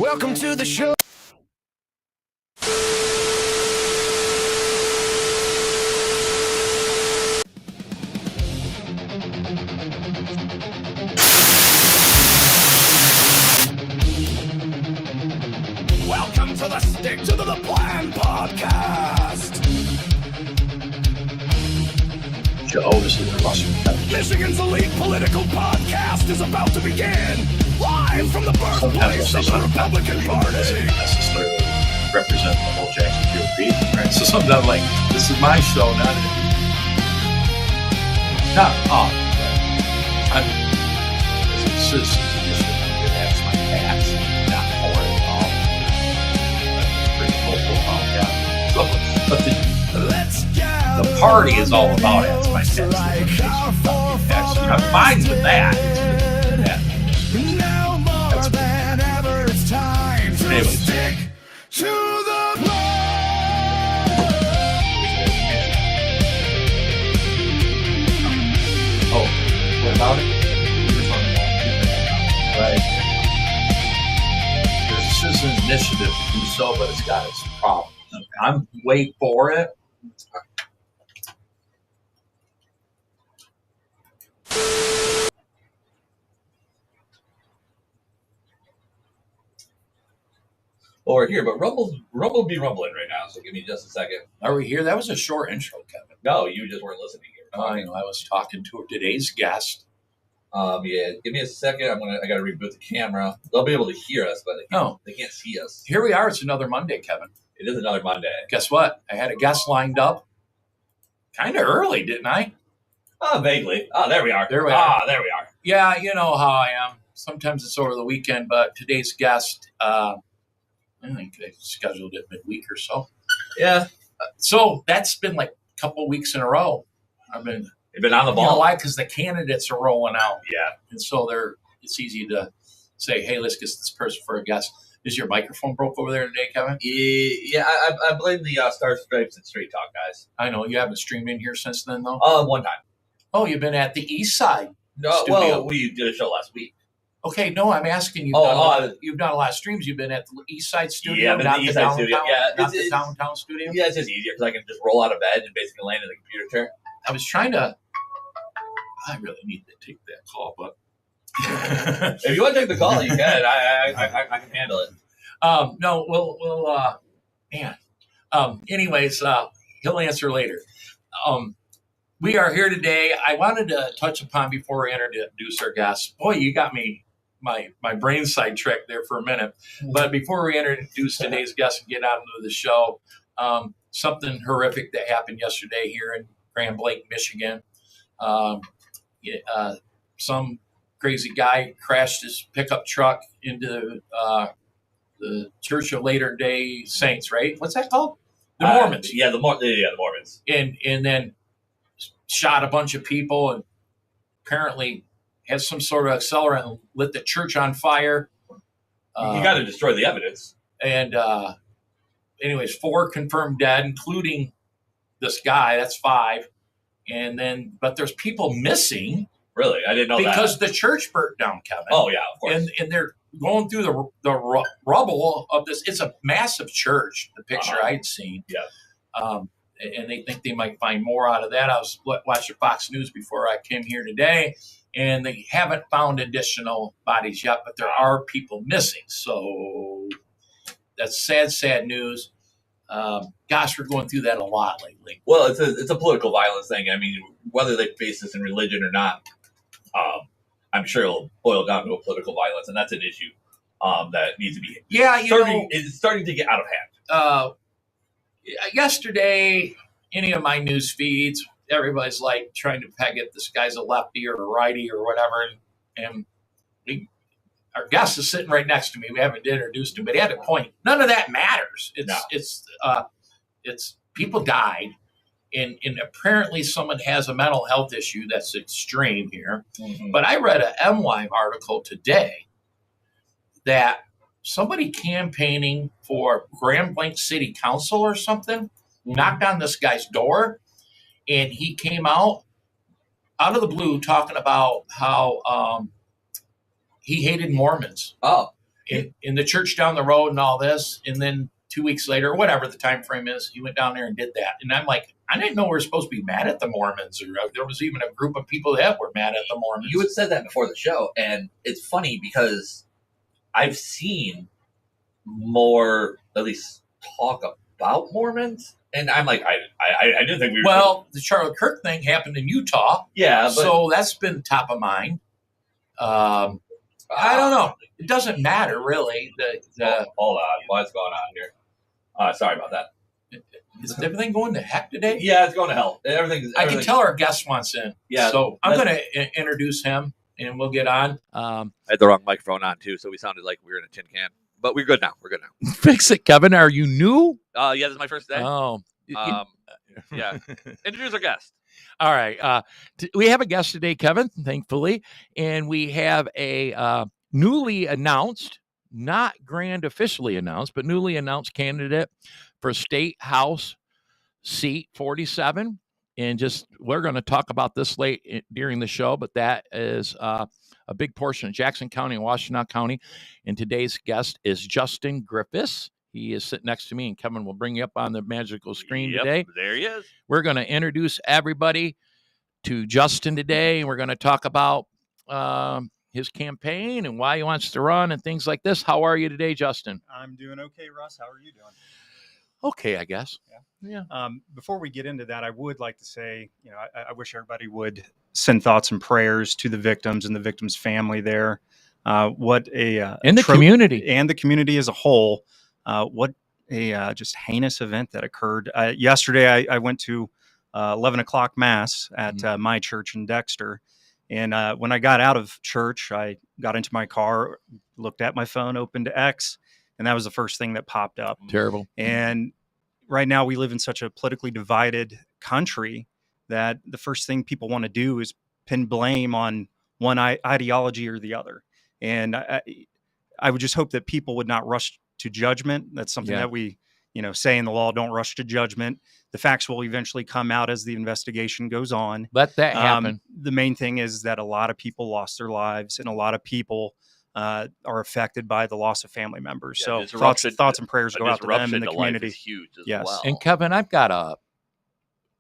Welcome to the show. Welcome to the Stick to the Plan podcast. Joe, this is Russell. Michigan's elite political podcast is about to begin. Live from the birthplace of the Republican Party. Doesn't necessarily represent the whole Jackson GOP. Right? So sometimes I'm like, this is my show, not I'm this is that's my past, not for it all. That's pretty hopeful about that. So, but the party is all about it. It's my past. I'm fine with that. Now more than ever, it's time to Anyway. stick to the plan. Oh, what about it? Right. There's a citizen initiative to do so, but it's got its problems. I'm way for it. Well, we're here, but Rumble be rumbling right now, so give me just a second. Are we here? That was a short intro, Kevin. No, you just weren't listening here. I know. I was talking to today's guest. Yeah, give me a second. I gotta reboot the camera. They'll be able to hear us, but they can't see us. Here we are. It's another Monday, Kevin. It is another Monday. Guess what? I had a guest lined up kind of early, didn't I? Oh, vaguely. Oh, there we are. There we are. There we are. Yeah, you know how I am. Sometimes it's over the weekend, but today's guest, I think I scheduled it midweek or so. Yeah. So that's been like a couple weeks in a row. You've been on the ball. You know why? Because the candidates are rolling out. Yeah. And so it's easy to say, hey, let's get this person for a guest. Is your microphone broke over there today, Kevin? Yeah, I blame the Star Stripes and Straight Talk guys. I know. You haven't streamed in here since then, though? One time. Oh, you've been at the East Side studio. Well, we did a show last week. Okay, no, I'm asking you. You've done a lot of streams. You've been at the East Side studio, Yeah, not the East the Side downtown, studio. Yeah, not the downtown studio. Yeah, it's just easier because I can just roll out of bed and basically land in the computer chair. I was trying to. I really need to take that call, but If you want to take the call, you can. I can handle it. no, we'll man. Anyways, he'll answer later. We are here today. I wanted to touch upon before we introduce our guest. Boy, you got me my brain sidetracked there for a minute. But before we introduce today's guest and get out into the show, something horrific that happened yesterday here in Grand Blanc, Michigan. Some crazy guy crashed his pickup truck into the Church of Latter-day Saints, right? What's that called? The Mormons. The Mormons. And then shot a bunch of people and apparently had some sort of accelerant and lit the church on fire. You got to destroy the evidence. And anyways, 4 confirmed dead, including this guy. That's 5. But there's people missing. Really? I didn't know because that. the church burnt down, Kevin. Oh, yeah, of course. And they're going through the rubble of this. It's a massive church, the picture I'd seen. Yeah. And they think they might find more out of that. I was watching Fox News before I came here today, and they haven't found additional bodies yet, but there are people missing. So that's sad news. Gosh, we're going through that a lot lately. Well, it's a political violence thing. I mean, whether they face this in religion or not, I'm sure it'll boil down to a political violence, and that's an issue that needs to be. Yeah, it's starting to get out of hand. Yesterday, any of my news feeds, everybody's like trying to peg it. This guy's a lefty or a righty or whatever, and our guest is sitting right next to me. We haven't introduced him, but he had a point. None of that matters. It's people died, and apparently someone has a mental health issue that's extreme here. Mm-hmm. But I read an MWive article today that somebody campaigning for Grand Blanc City Council or something knocked on this guy's door, and he came out of the blue talking about how he hated Mormons. Oh. in the church down the road and all this. And then 2 weeks later, or whatever the time frame is, he went down there and did that. And I'm like, I didn't know we were supposed to be mad at the Mormons, or there was even a group of people that were mad at the Mormons. You had said that before the show, and it's funny because I've seen more, at least, talk about Mormons, and I'm like, I didn't think we were. Well, the Charlie Kirk thing happened in Utah, yeah, but, so that's been top of mind. I don't know. It doesn't matter really. Hold on, what's going on here? Sorry about that. Is everything going to heck today? Yeah, it's going to hell. I can tell our guest wants in. Yeah, so I'm going to introduce him, and we'll get on. I had the wrong microphone on too, so we sounded like we were in a tin can. But we're good now. We're good now. Fix it, Kevin. Are you new? Yeah, this is my first day. Oh, yeah. Introduce our guest. All right. We have a guest today, Kevin, thankfully, and we have a newly announced, not grand officially announced, but newly announced candidate for State House seat 47. And we're going to talk about this late during the show, but that is a big portion of Jackson County and Washtenaw County. And today's guest is Justin Griffis. He is sitting next to me, and Kevin will bring you up on the magical screen today. There he is. We're going to introduce everybody to Justin today, and we're going to talk about his campaign and why he wants to run and things like this. How are you today, Justin? I'm doing okay, Russ. How are you doing? Okay, I guess. Yeah. Before we get into that, I would like to say, I wish everybody would send thoughts and prayers to the victims and the victims' family there. What a in the community and the community as a whole. What a just heinous event that occurred yesterday. I went to 11 o'clock mass at my church in Dexter, and when I got out of church, I got into my car, looked at my phone, opened X, and that was the first thing that popped up. Terrible. And right now we live in such a politically divided country that the first thing people want to do is pin blame on one ideology or the other. And I would just hope that people would not rush to judgment. That's something that we, say in the law, don't rush to judgment. The facts will eventually come out as the investigation goes on. Let that happen. The main thing is that a lot of people lost their lives, and a lot of people are affected by the loss of family members. Yeah, so thoughts and prayers go out to them in the community. Is huge as Yes. well. And Kevin, I've got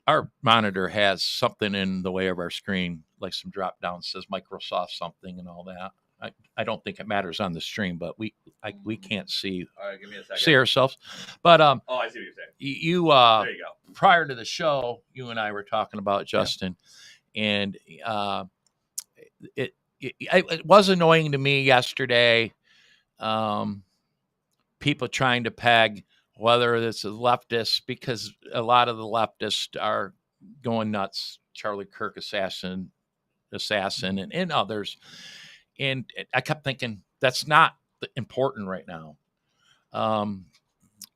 our monitor has something in the way of our screen, like some drop down, says Microsoft something and all that. I don't think it matters on the stream, but we can't see All right, give me a second. see ourselves. But Oh, I see what you're saying. you There you go. prior to the show, you and I were talking about Justin, and it was annoying to me yesterday. People trying to peg whether it's a leftist, because a lot of the leftists are going nuts. Charlie Kirk assassin, and others. And I kept thinking that's not important right now.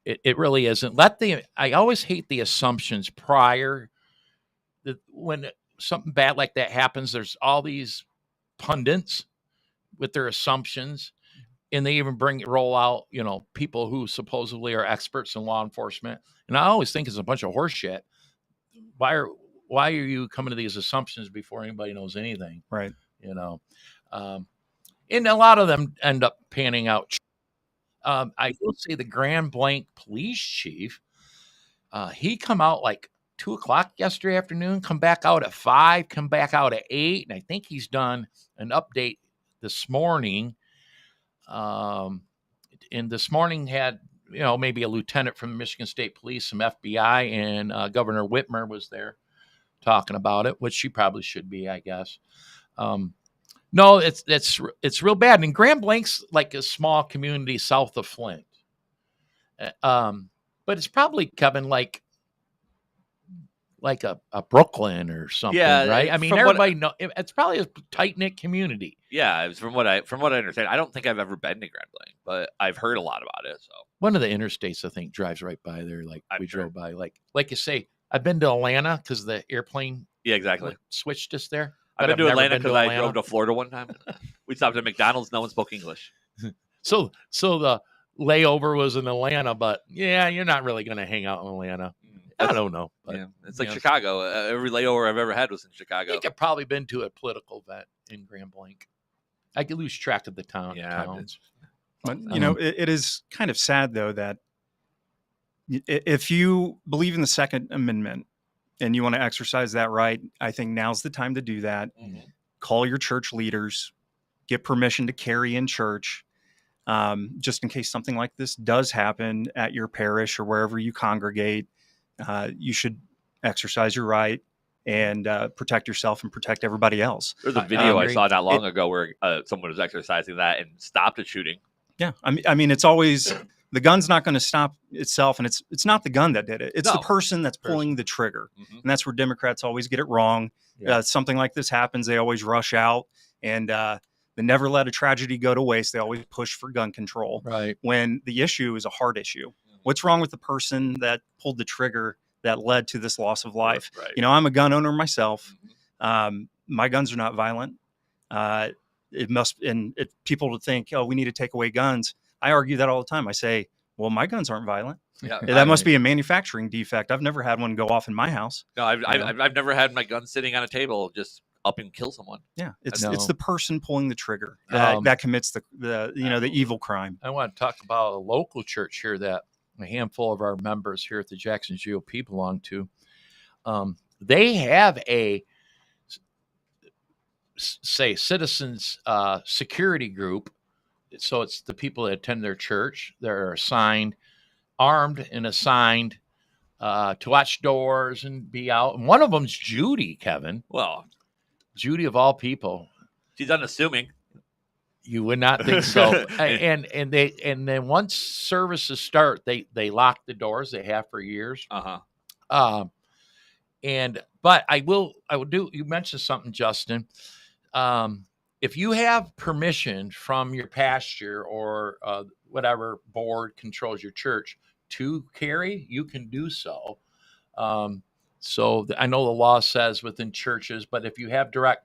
It really isn't. I always hate the assumptions prior. When something bad like that happens, there's all these pundits with their assumptions, and they even roll out, people who supposedly are experts in law enforcement. And I always think it's a bunch of horse shit. Why are you coming to these assumptions before anybody knows anything? Right. And a lot of them end up panning out. I will say the Grand Blanc police chief, he come out like 2:00 yesterday afternoon, come back out at 5, come back out at 8. And I think he's done an update this morning. And this morning had, maybe a lieutenant from the Michigan State Police, some FBI, and Governor Whitmer was there talking about it, which she probably should be, I guess. No, it's real bad. And Grand Blanc's like a small community south of Flint. But it's probably, Kevin, like a Brooklyn or something, right? I mean, everybody know it's probably a tight-knit community. Yeah, from what I understand, I don't think I've ever been to Grand Blanc, but I've heard a lot about it. So one of the interstates, I think, drives right by there. Like we drove by, like you say, I've been to Atlanta because the airplane exactly switched us there. I've been to Atlanta because I drove to Florida one time. We stopped at McDonald's. No one spoke English. So the layover was in Atlanta, but yeah, you're not really going to hang out in Atlanta. I don't know. But, yeah, it's like Chicago. Every layover I've ever had was in Chicago. I think I've probably been to a political event in Grand Blanc. I could lose track of the town. Yeah, towns. But, it is kind of sad, though, that if you believe in the Second Amendment and you want to exercise that right, I think now's the time to do that. Mhm. Call your church leaders, get permission to carry in church, just in case something like this does happen at your parish or wherever you congregate. You should exercise your right and protect yourself and protect everybody else. There's a video I agree. saw not long ago where someone was exercising that and stopped a shooting. Yeah, I mean, it's always the gun's not going to stop itself, and it's not the gun that did it. It's the No. person that's pulling the trigger, Mhm. and that's where Democrats always get it wrong. Yeah. Something like this happens, they always rush out, and they never let a tragedy go to waste. They always push for gun control Right. when the issue is a hard issue. What's wrong with the person that pulled the trigger that led to this loss of life? Right. I'm a gun owner myself. My guns are not violent. It must, and if people think, oh, we need to take away guns, I argue that all the time. I say, well, my guns aren't violent. Yeah, That must be a manufacturing defect. I've never had one go off in my house. No, I've never had my gun sitting on a table just up and kill someone. Yeah, it's No. the person pulling the trigger that commits the evil crime. I want to talk about a local church here that a handful of our members here at the Jackson GOP belong to. They have a citizens security group. So it's the people that attend their church. They're armed and assigned to watch doors and be out. And one of them's Judy, Kevin. Well, Judy of all people. she's unassuming. You would not think so. and then once services start, they lock the doors. They have for years. Uh-huh. But I will do. You mentioned something, Justin. If you have permission from your pastor or whatever board controls your church to carry, you can do so. So I know the law says within churches, but if you have direct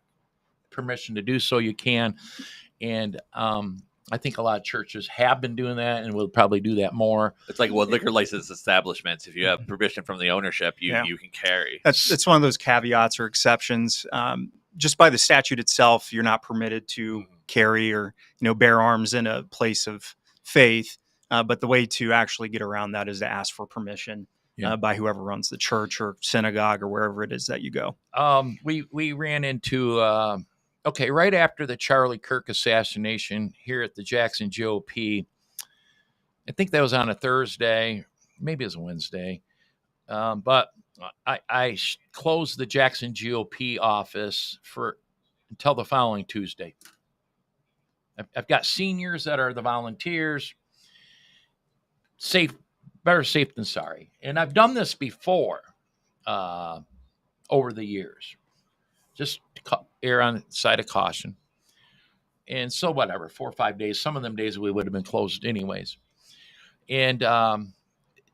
permission to do so, you can. And I think a lot of churches have been doing that and will probably do that more. It's like liquor license establishments. If you have permission from the ownership, you can carry. It's one of those caveats or exceptions. Just by the statute itself, you're not permitted to carry or bear arms in a place of faith. But the way to actually get around that is to ask for permission by whoever runs the church or synagogue or wherever it is that you go. We ran into right after the Charlie Kirk assassination here at the Jackson GOP. I think that was on a Thursday, maybe it was a Wednesday, but I closed the Jackson GOP office until the following Tuesday. I've got seniors that are the volunteers. Better safe than sorry. And I've done this before over the years. Just to err on the side of caution. And so whatever, 4 or 5 days, some of them days we would have been closed anyways. And I'm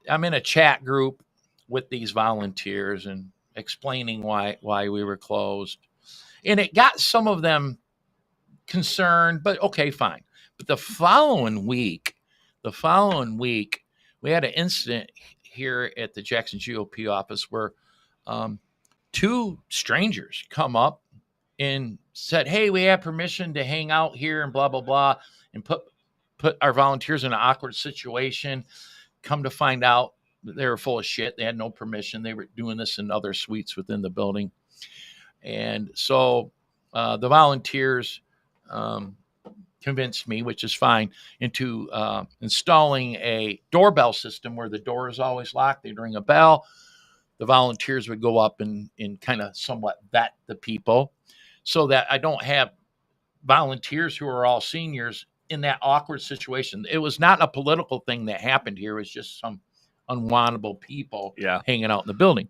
in a chat group with these volunteers and explaining why we were closed. And it got some of them concerned, but okay, fine. But the following week, we had an incident here at the Jackson GOP office where two strangers come up and said, hey, we have permission to hang out here and blah, blah, blah, and put our volunteers in an awkward situation. Come to find out, they were full of shit. They had no permission. They were doing this in other suites within the building. And so the volunteers convinced me, which is fine, into installing a doorbell system where the door is always locked. They'd ring a bell. The volunteers would go up and kind of somewhat vet the people so that I don't have volunteers who are all seniors in that awkward situation. It was not a political thing that happened here. It was just some unwantable people hanging out in the building.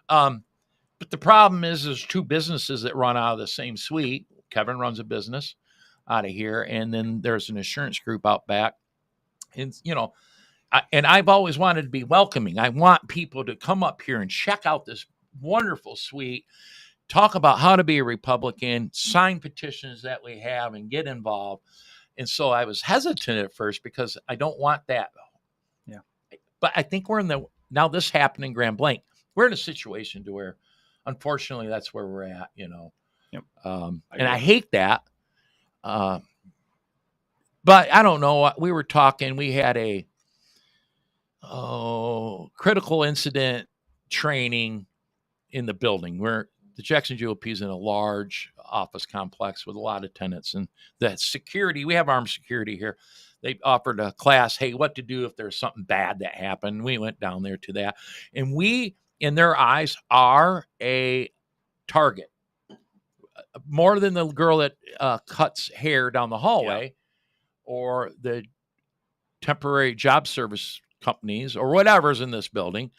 But the problem is there's two businesses that run out of the same suite. Kevin runs a business out of here, and then there's an insurance group out back. And, and I've always wanted to be welcoming. I want people to come up here and check out this wonderful suite, talk about how to be a Republican, sign petitions that we have, and get involved. And so I was hesitant at first because I don't want that. Yeah. But I think now this happened in Grand Blanc. We're in a situation to where, unfortunately, that's where we're at, Yep. And I hate that. But I don't know. We were talking. We had a critical incident training in the building where the Jackson GOP is in a large office complex with a lot of tenants, and the security. We have armed security here. They offered a class. Hey, what to do if there's something bad that happened? We went down there to that, and we, in their eyes, are a target more than the girl that cuts hair down the hallway, or the temporary job service companies, or whatever's in this building.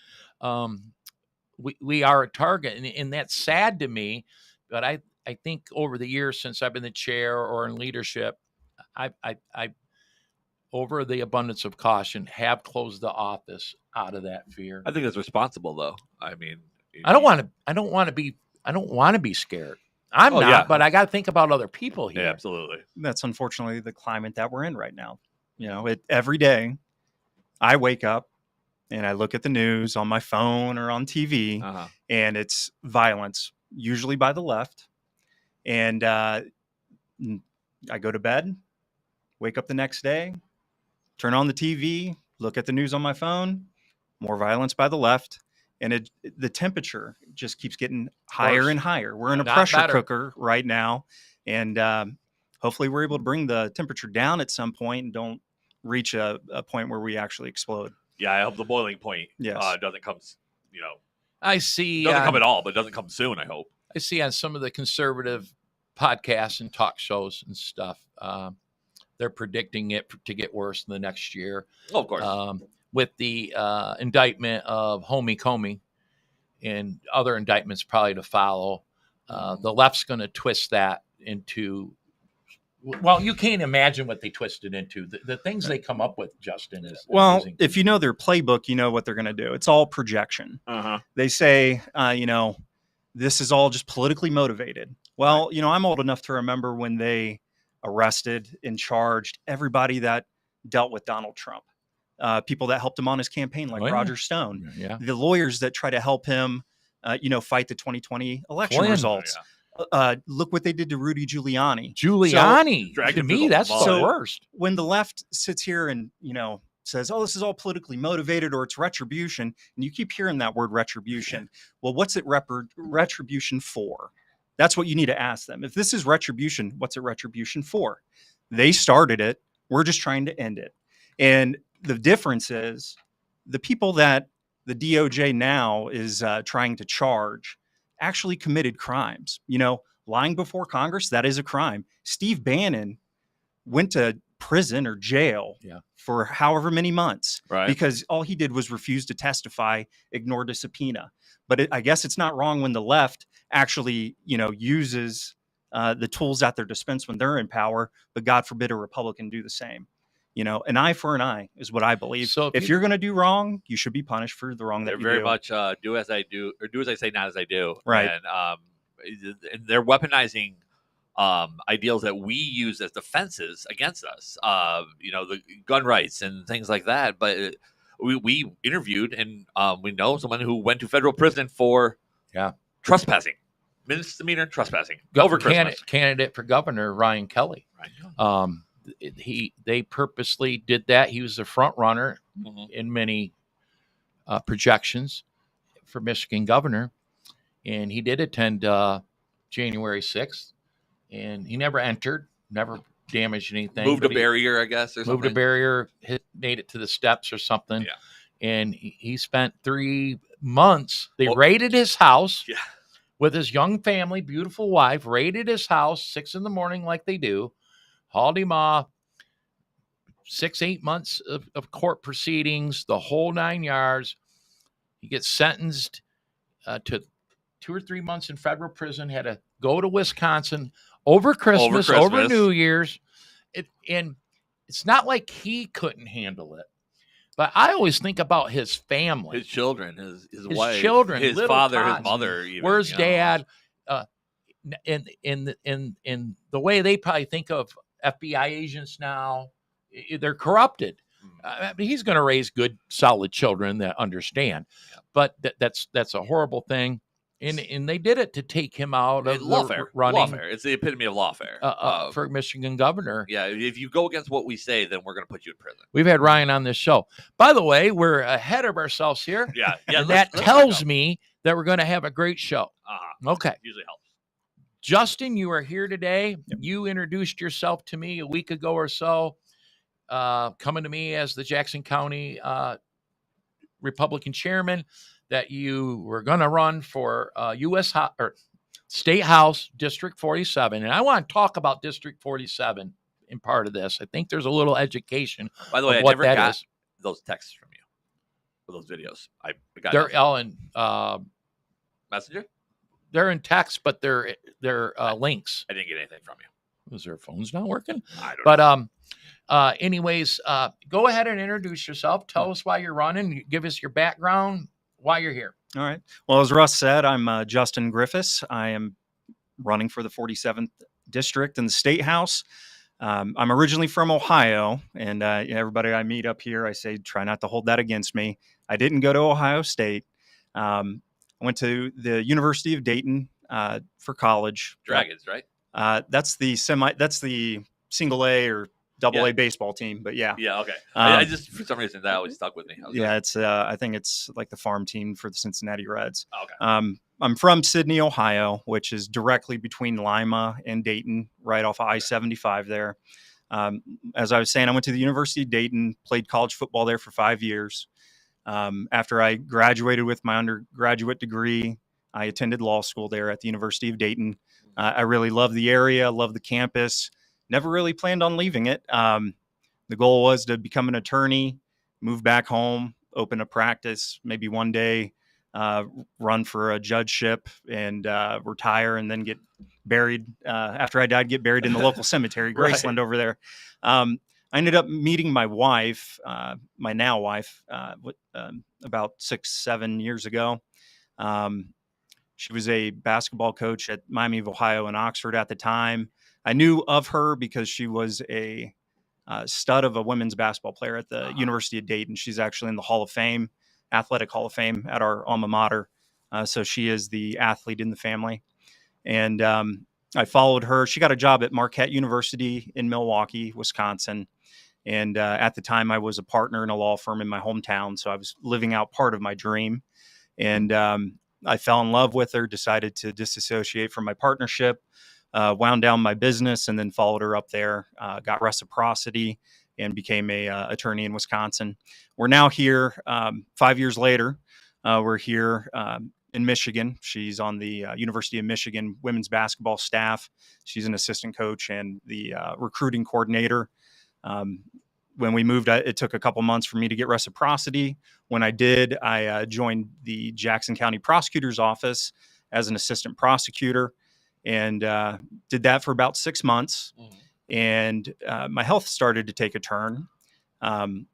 We are a target, and that's sad to me. But I think over the years since I've been the chair or in leadership, I over the abundance of caution, have closed the office out of that fear. I think that's responsible, though. I mean, I don't want to be scared. I'm not, but I got to think about other people here. Yeah, absolutely. That's unfortunately the climate that we're in right now. Every day I wake up and I look at the news on my phone or on TV, and it's violence, usually by the left. And I go to bed, wake up the next day, turn on the TV, look at the news on my phone, more violence by the left. And the temperature just keeps getting higher and higher. We're in a pressure cooker right now. And hopefully we're able to bring the temperature down at some point and don't reach a point where we actually explode. Yeah, I hope the boiling point doesn't come, I see. Doesn't come at all, but it doesn't come soon, I hope. I see on some of the conservative podcasts and talk shows and stuff, they're predicting it to get worse in the next year. Oh, of course. With the indictment of Homie Comey and other indictments probably to follow, the left's going to twist that into, well, you can't imagine what they twisted into. The things they come up with, Justin, is amazing. If you know their playbook, you know what they're going to do. It's all projection. They say, this is all just politically motivated. Well, I'm old enough to remember when they arrested and charged everybody that dealt with Donald Trump. People that helped him on his campaign, like Roger Stone, the lawyers that try to help him, fight the 2020 election results. Look what they did to Rudy Giuliani. So, to me, that's the worst. When the left sits here and, says, oh, this is all politically motivated or it's retribution, and you keep hearing that word retribution. Well, what's it retribution for? That's what you need to ask them. If this is retribution, what's it retribution for? They started it. We're just trying to end it. And the difference is the people that the DOJ now is trying to charge actually committed crimes. Lying before Congress, that is a crime. Steve Bannon went to prison or jail for however many months because all he did was refuse to testify, ignored a subpoena. But I guess it's not wrong when the left actually, uses the tools at their dispense when they're in power, but God forbid a Republican do the same. An eye for an eye is what I believe. So if you're going to do wrong, you should be punished for the wrong that you do. They're very much do as I do, or do as I say, not as I do. Right. And they're weaponizing ideals that we use as defenses against us. The gun rights and things like that. But we interviewed and we know someone who went to federal prison for trespassing, misdemeanor trespassing over Christmas. Candidate for governor Ryan Kelly. They purposely did that. He was the front runner in many projections for Michigan governor, and he did attend January 6th, and he never entered, never damaged anything. Moved a barrier, I guess, or something. Moved a barrier, made it to the steps or something. Yeah. And he spent 3 months. They raided his house with his young family, beautiful wife, raided his house 6 a.m. like they do. Hauled him off, 6-8 months of court proceedings, the whole 9 yards. He gets sentenced to 2 or 3 months in federal prison, had to go to Wisconsin over Christmas. Over New Year's. And it's not like he couldn't handle it. But I always think about his family. His children, his wife, children, his father, tots. His mother. Even, where's Dad? In the way they probably think of FBI agents now, they're corrupted. He's going to raise good, solid children that understand, but that's a horrible thing. And they did it to take him out of lawfare. running Lawfare. It's the epitome of lawfare. For Michigan governor. Yeah, if you go against what we say, then we're going to put you in prison. We've had Ryan on this show. By the way, we're ahead of ourselves here. Yeah. And that tells me that we're going to have a great show. Okay. Usually helps. Justin, you are here today. Yep. You introduced yourself to me a week ago or so, coming to me as the Jackson County Republican chairman, that you were going to run for State House District 47. And I want to talk about District 47 in part of this. I think there's a little education. By the way, I never got those texts from you for those videos. I got they're all in Messenger. They're in text, but they're links. I didn't get anything from you. Is their phones not working? I don't know. Anyways, go ahead and introduce yourself. Tell us why you're running. Give us your background, why you're here. All right. Well, as Russ said, I'm Justin Griffis. I am running for the 47th district in the State House. I'm originally from Ohio, and everybody I meet up here, I say, try not to hold that against me. I didn't go to Ohio State. I went to the University of Dayton for college. Dragons, right? That's the single A or double A baseball team, but yeah. Yeah, okay. I just, for some reason, that always stuck with me. It's I think it's like the farm team for the Cincinnati Reds. Okay. I'm from Sidney, Ohio, which is directly between Lima and Dayton, right off of I-75 there. As I was saying, I went to the University of Dayton, played college football there for 5 years. After I graduated with my undergraduate degree, I attended law school there at the University of Dayton. I really love the area, love the campus. Never really planned on leaving it. The goal was to become an attorney, move back home, open a practice, maybe one day run for a judgeship and retire, and then get buried. After I died, get buried in the local cemetery, Graceland, over there. I ended up meeting my wife, my now wife, about 6-7 years ago. She was a basketball coach at Miami of Ohio in Oxford at the time. I knew of her because she was a stud of a women's basketball player at the University of Dayton. She's actually in the Hall of Fame, Athletic Hall of Fame at our alma mater. So she is the athlete in the family. And I followed her. She got a job at Marquette University in Milwaukee, Wisconsin. And at the time, I was a partner in a law firm in my hometown. So I was living out part of my dream. And I fell in love with her, decided to disassociate from my partnership, wound down my business, and then followed her up there, got reciprocity, and became a attorney in Wisconsin. We're now here 5 years later. We're here in Michigan. She's on the University of Michigan women's basketball staff. She's an assistant coach and the recruiting coordinator. When we moved, it took a couple months for me to get reciprocity. When I did, I joined the Jackson County Prosecutor's Office as an assistant prosecutor, and did that for about 6 months. And my health started to take a turn.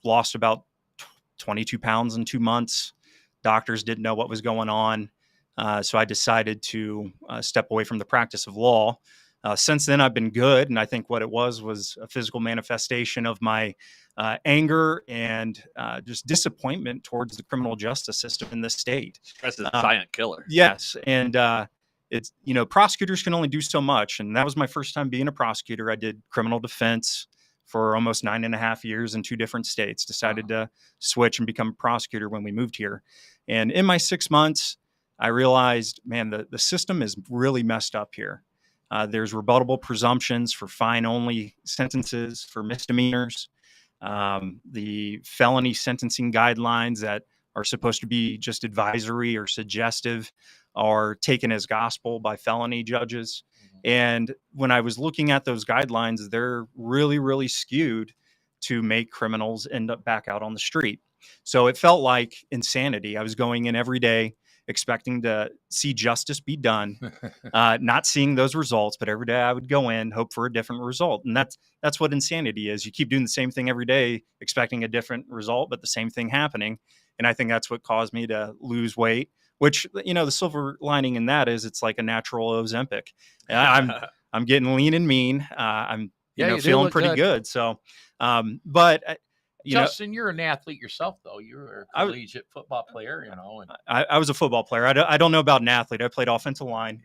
Lost about 22 pounds in 2 months. Doctors didn't know what was going on. So I decided to step away from the practice of law. Since then, I've been good. And I think what it was a physical manifestation of my anger and just disappointment towards the criminal justice system in this state. Stress is a silent killer. Yes. And it's, prosecutors can only do so much. And that was my first time being a prosecutor. I did criminal defense for almost 9.5 years in 2 different states, decided to switch and become a prosecutor when we moved here. And in my 6 months, I realized, man, the system is really messed up here. There's rebuttable presumptions for fine-only sentences for misdemeanors. The felony sentencing guidelines that are supposed to be just advisory or suggestive are taken as gospel by felony judges. And when I was looking at those guidelines, they're really, really skewed to make criminals end up back out on the street. So it felt like insanity. I was going in every day expecting to see justice be done, not seeing those results, but every day I would go in, hope for a different result. And that's what insanity is. You keep doing the same thing every day, expecting a different result, but the same thing happening. And I think that's what caused me to lose weight, which, the silver lining in that is it's like a natural Ozempic. I'm getting lean and mean. I'm feeling pretty good. So, but Justin, you're an athlete yourself, though. You were a collegiate football player, And I was a football player. I don't know about an athlete. I played offensive line.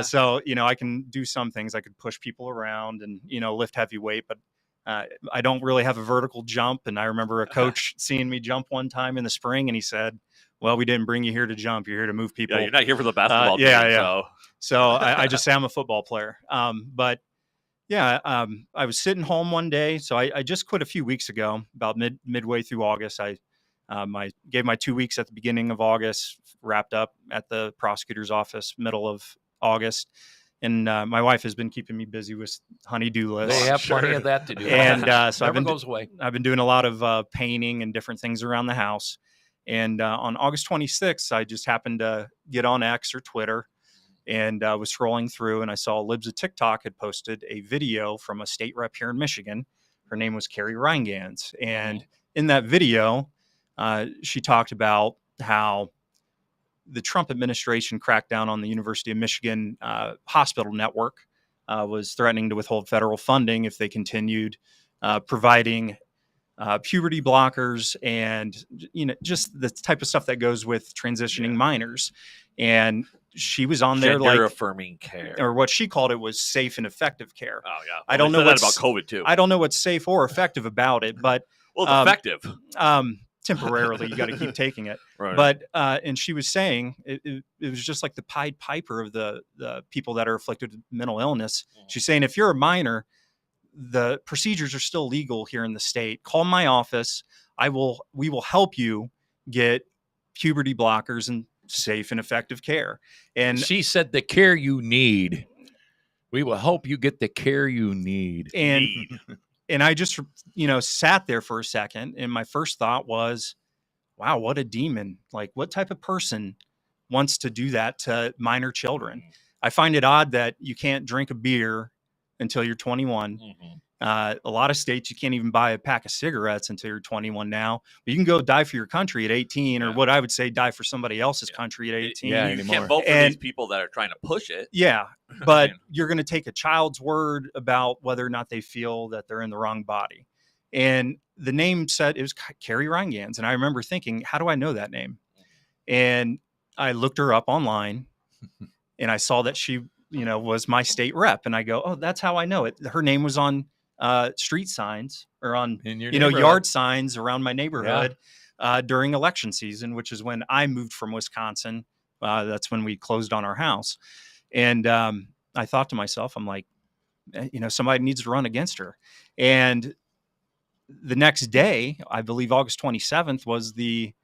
So, I can do some things. I could push people around and, lift heavy weight, but I don't really have a vertical jump. And I remember a coach seeing me jump one time in the spring, and he said, well, we didn't bring you here to jump. You're here to move people. Yeah, you're not here for the basketball team. Yeah. So I just say I'm a football player. But yeah, I was sitting home one day. So I just quit a few weeks ago, about midway through August. I gave my 2 weeks at the beginning of August, wrapped up at the prosecutor's office middle of August. And my wife has been keeping me busy with honey-do lists. They have plenty of that to do. And so goes away. I've been doing a lot of painting and different things around the house. And on August 26th, I just happened to get on X or Twitter and was scrolling through, and I saw Libs of TikTok had posted a video from a state rep here in Michigan. Her name was Carrie Reingans. And in that video, she talked about how the Trump administration cracked down on the University of Michigan hospital network, was threatening to withhold federal funding if they continued providing puberty blockers and, just the type of stuff that goes with transitioning minors. And she was on there gender affirming care, or what she called it was safe and effective care. Oh yeah, I don't know that about COVID too. I don't know what's safe or effective about it, but well, it's effective. Temporarily, you got to keep taking it. Right. But and she was saying it was just like the Pied Piper of the people that are afflicted with mental illness. She's saying if you're a minor, the procedures are still legal here in the state. Call my office. We will help you get puberty blockers and safe and effective care. And she said the care you need. We will help you get the care you need. And I just, sat there for a second. And my first thought was, wow, what a demon. Like, what type of person wants to do that to minor children? I find it odd that you can't drink a beer until you're 21. A lot of states, you can't even buy a pack of cigarettes until you're 21 now. But you can go die for your country at 18, or what I would say, die for somebody else's country at 18. You can't vote for these people that are trying to push it. Yeah, but you're going to take a child's word about whether or not they feel that they're in the wrong body. And the name said it was Carrie Reingans. And I remember thinking, how do I know that name? And I looked her up online, and I saw that she, was my state rep. And I go, oh, that's how I know it. Her name was on street signs or on, yard signs around my neighborhood during election season, which is when I moved from Wisconsin. That's when we closed on our house. And I thought to myself, I'm like, somebody needs to run against her. And the next day, I believe August 27th, was the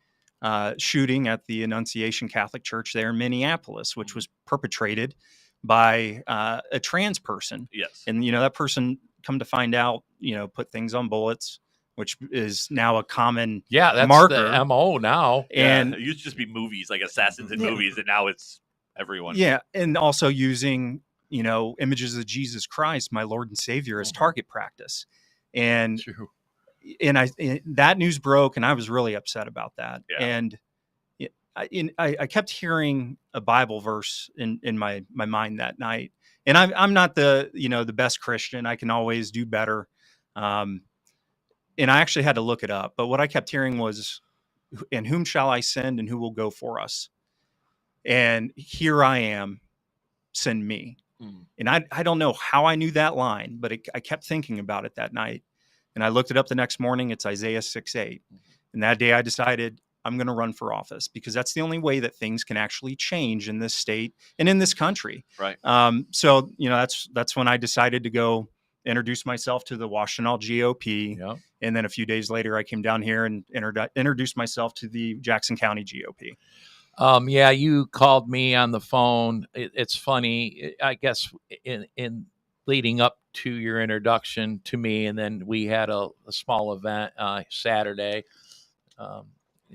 shooting at the Annunciation Catholic Church there in Minneapolis, which was perpetrated by a trans person. Yes. And, that person, come to find out, put things on bullets, which is now a common that's marker. The MO now. And it used to just be movies, like assassins in movies, and now it's everyone. Yeah, and also using, images of Jesus Christ, my Lord and Savior, as target practice. And True. And that news broke, and I was really upset about that. Yeah. And I kept hearing a Bible verse in my mind that night. And I'm not the best Christian. I can always do better. And I actually had to look it up. But what I kept hearing was, "And whom shall I send, and who will go for us? And here I am, send me." And I don't know how I knew that line, but I kept thinking about it that night. And I looked it up the next morning. It's Isaiah 6:8. And that day I decided I'm going to run for office, because that's the only way that things can actually change in this state and in this country. Right. So, that's when I decided to go introduce myself to the Washtenaw GOP. Yep. And then a few days later, I came down here and introduced myself to the Jackson County GOP. You called me on the phone. It's funny, I guess, in leading up to your introduction to me, and then we had a small event Saturday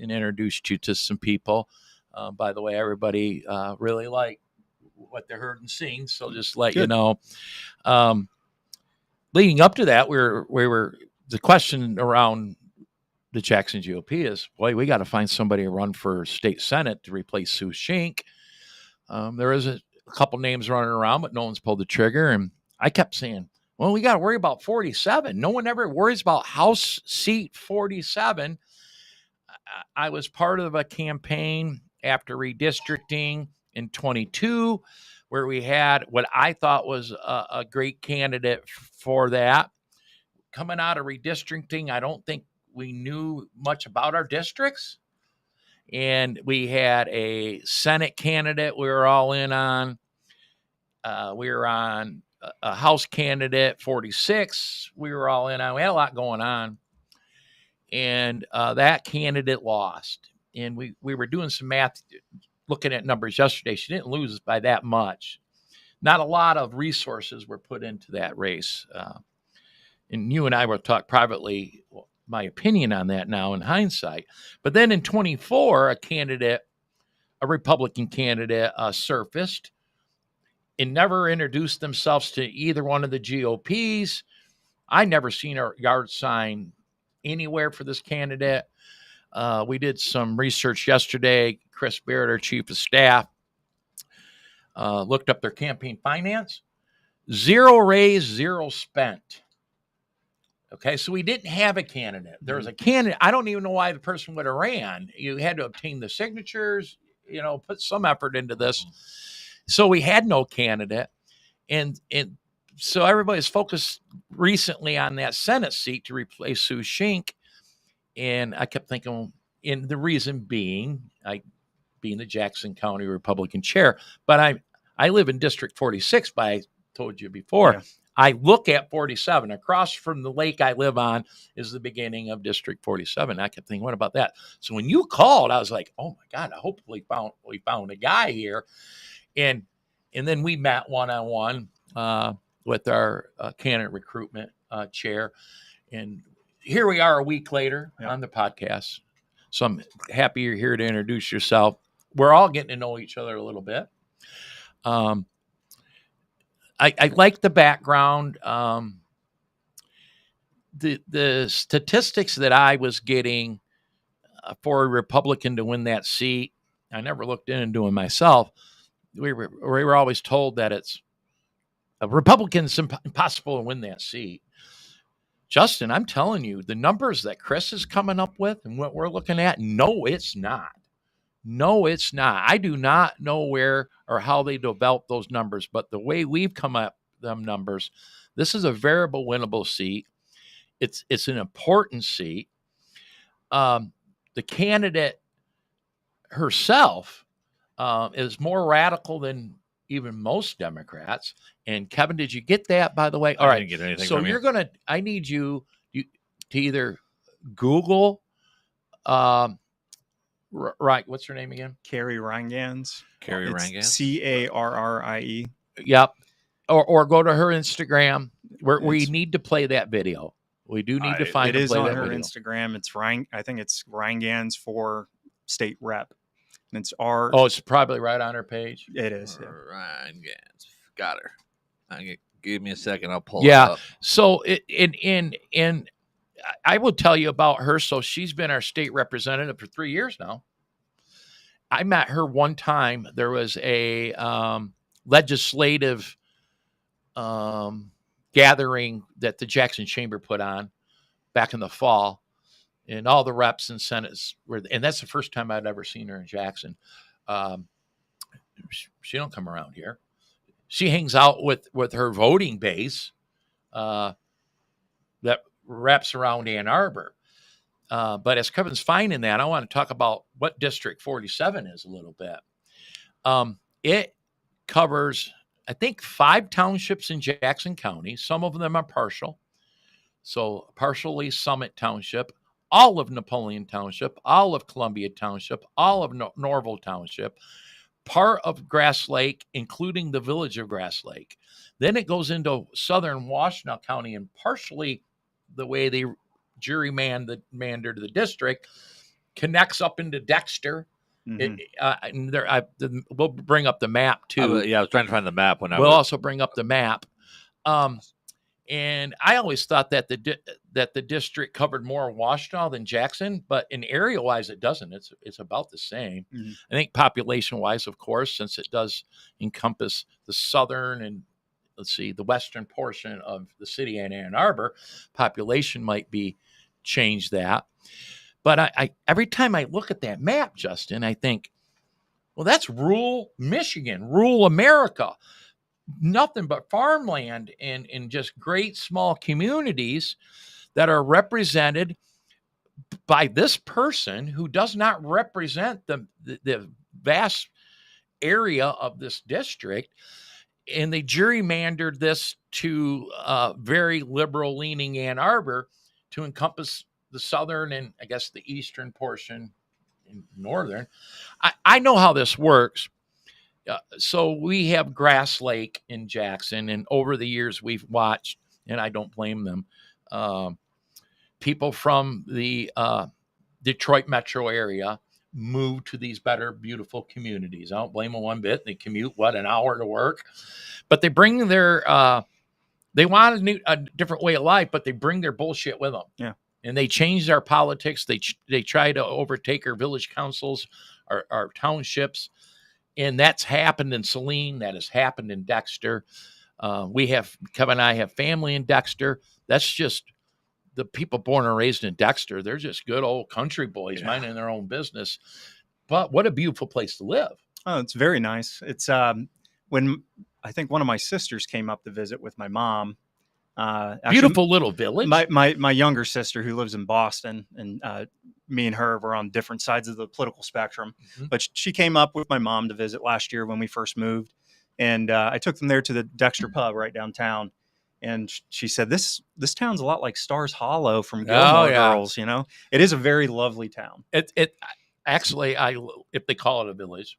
and introduced you to some people. By the way, everybody really liked what they heard and seen, so just let Good. you know. Leading up to that, we were the question around the Jackson GOP is, boy, we got to find somebody to run for state Senate to replace Sue Shink. There is a couple names running around, but no one's pulled the trigger. And I kept saying, Well, we got to worry about 47. No one ever worries about House seat 47. I was part of a campaign after redistricting in 22 where we had what I thought was a great candidate for that. Coming out of redistricting, I don't think we knew much about our districts. And we had a Senate candidate we were all in on. We were on a House candidate, 46. We were all in on. We had a lot going on. And that candidate lost. And we were doing some math, looking at numbers yesterday. She didn't lose by that much. Not a lot of resources were put into that race. And you and I will talk privately, my opinion on that now in hindsight. But then in 24, a Republican candidate surfaced and never introduced themselves to either one of the GOPs. I never seen a yard sign anywhere for this candidate. We did some research yesterday. Chris Barrett, our chief of staff, looked up their campaign finance. 0 raised, 0 spent. Okay, so we didn't have a candidate. There was a candidate. I don't even know why the person would have ran. You had to obtain the signatures, put some effort into this. So we had no candidate. And so everybody's focused recently on that Senate seat to replace Sue Shink. And I kept thinking, and the reason being the Jackson County Republican chair, but I live in District 46, but I told you before, yeah. I look at 47 across from the lake I live on is the beginning of District 47. I kept thinking, what about that? So when you called, I was like, oh my God, I hope we found a guy here. And then we met one-on-one with our candidate recruitment chair. And here we are a week later on the podcast. So I'm happy you're here to introduce yourself. We're all getting to know each other a little bit. I like the background. The statistics that I was getting for a Republican to win that seat, I never looked into them myself. We were always told that it's a Republican's impossible to win that seat. Justin, I'm telling you, the numbers that Chris is coming up with and what we're looking at, no, it's not. No, it's not. I do not know where or how they develop those numbers, but the way we've come up them numbers, this is a variable winnable seat. It's an important seat. The candidate herself is more radical than even most Democrats. And Kevin, did you get that, by the way? All right. I didn't get anything so from I need you to either Google, right. What's her name again? Carrie Rangans. Carrie Rangans. Carrie. Yep. Or go to her Instagram. We need to play that video. We do need to find it. It is on that her video. Instagram. It's I think it's Rangans for state rep. And it's R. Oh, it's probably right on her page. It is. Yeah. Rangans. Got her. Give me a second. I'll pull it up. So in I will tell you about her. So she's been our state representative for 3 years now. I met her one time. There was a legislative gathering that the Jackson Chamber put on back in the fall, and all the reps and senates were, and that's the first time I'd ever seen her in Jackson. She don't come around here. She hangs out with her voting base that wraps around Ann Arbor. But as Kevin's finding that, I want to talk about what District 47 is a little bit. It covers, I think, 5 townships in Jackson County. Some of them are partial. So partially Summit Township, all of Napoleon Township, all of Columbia Township, all of Norville Township, part of Grass Lake, including the village of Grass Lake. Then it goes into southern Washtenaw County, and partially the way they gerrymandered the district connects up into Dexter. Mm-hmm. We'll bring up the map too. I was trying to find the map when We'll also bring up the map. And I always thought that the district covered more Washtenaw than Jackson, but in area wise, it doesn't. It's about the same. Mm-hmm. I think population wise, of course, since it does encompass the southern and let's see, the western portion of the city in Ann Arbor. Population might be change that. But I every time I look at that map, Justin, I think, well, that's rural Michigan, rural America. Nothing but farmland and just great small communities that are represented by this person who does not represent the vast area of this district. And they gerrymandered this to very liberal leaning Ann Arbor to encompass the southern and I guess the eastern portion and northern. I know how this works. So we have Grass Lake in Jackson, and over the years we've watched, and I don't blame them, people from the Detroit metro area move to these better, beautiful communities. I don't blame them one bit. They commute, an hour to work, but they bring their, they want a different way of life, but they bring their bullshit with them. Yeah. And they change our politics. They try to overtake our village councils, our townships. And that's happened in Saline. That has happened in Dexter. Kevin and I have family in Dexter. That's just the people born and raised in Dexter. They're just good old country boys, minding their own business. But what a beautiful place to live. Oh, it's very nice. It's when I think one of my sisters came up to visit with my mom. Actually, beautiful little village. My younger sister who lives in Boston, and me and her were on different sides of the political spectrum. Mm-hmm. But she came up with my mom to visit last year when we first moved. And I took them there to the Dexter pub right downtown. And she said, this town's a lot like Stars Hollow from Gilmore Girls, you know? It is a very lovely town. It actually, if they call it a village,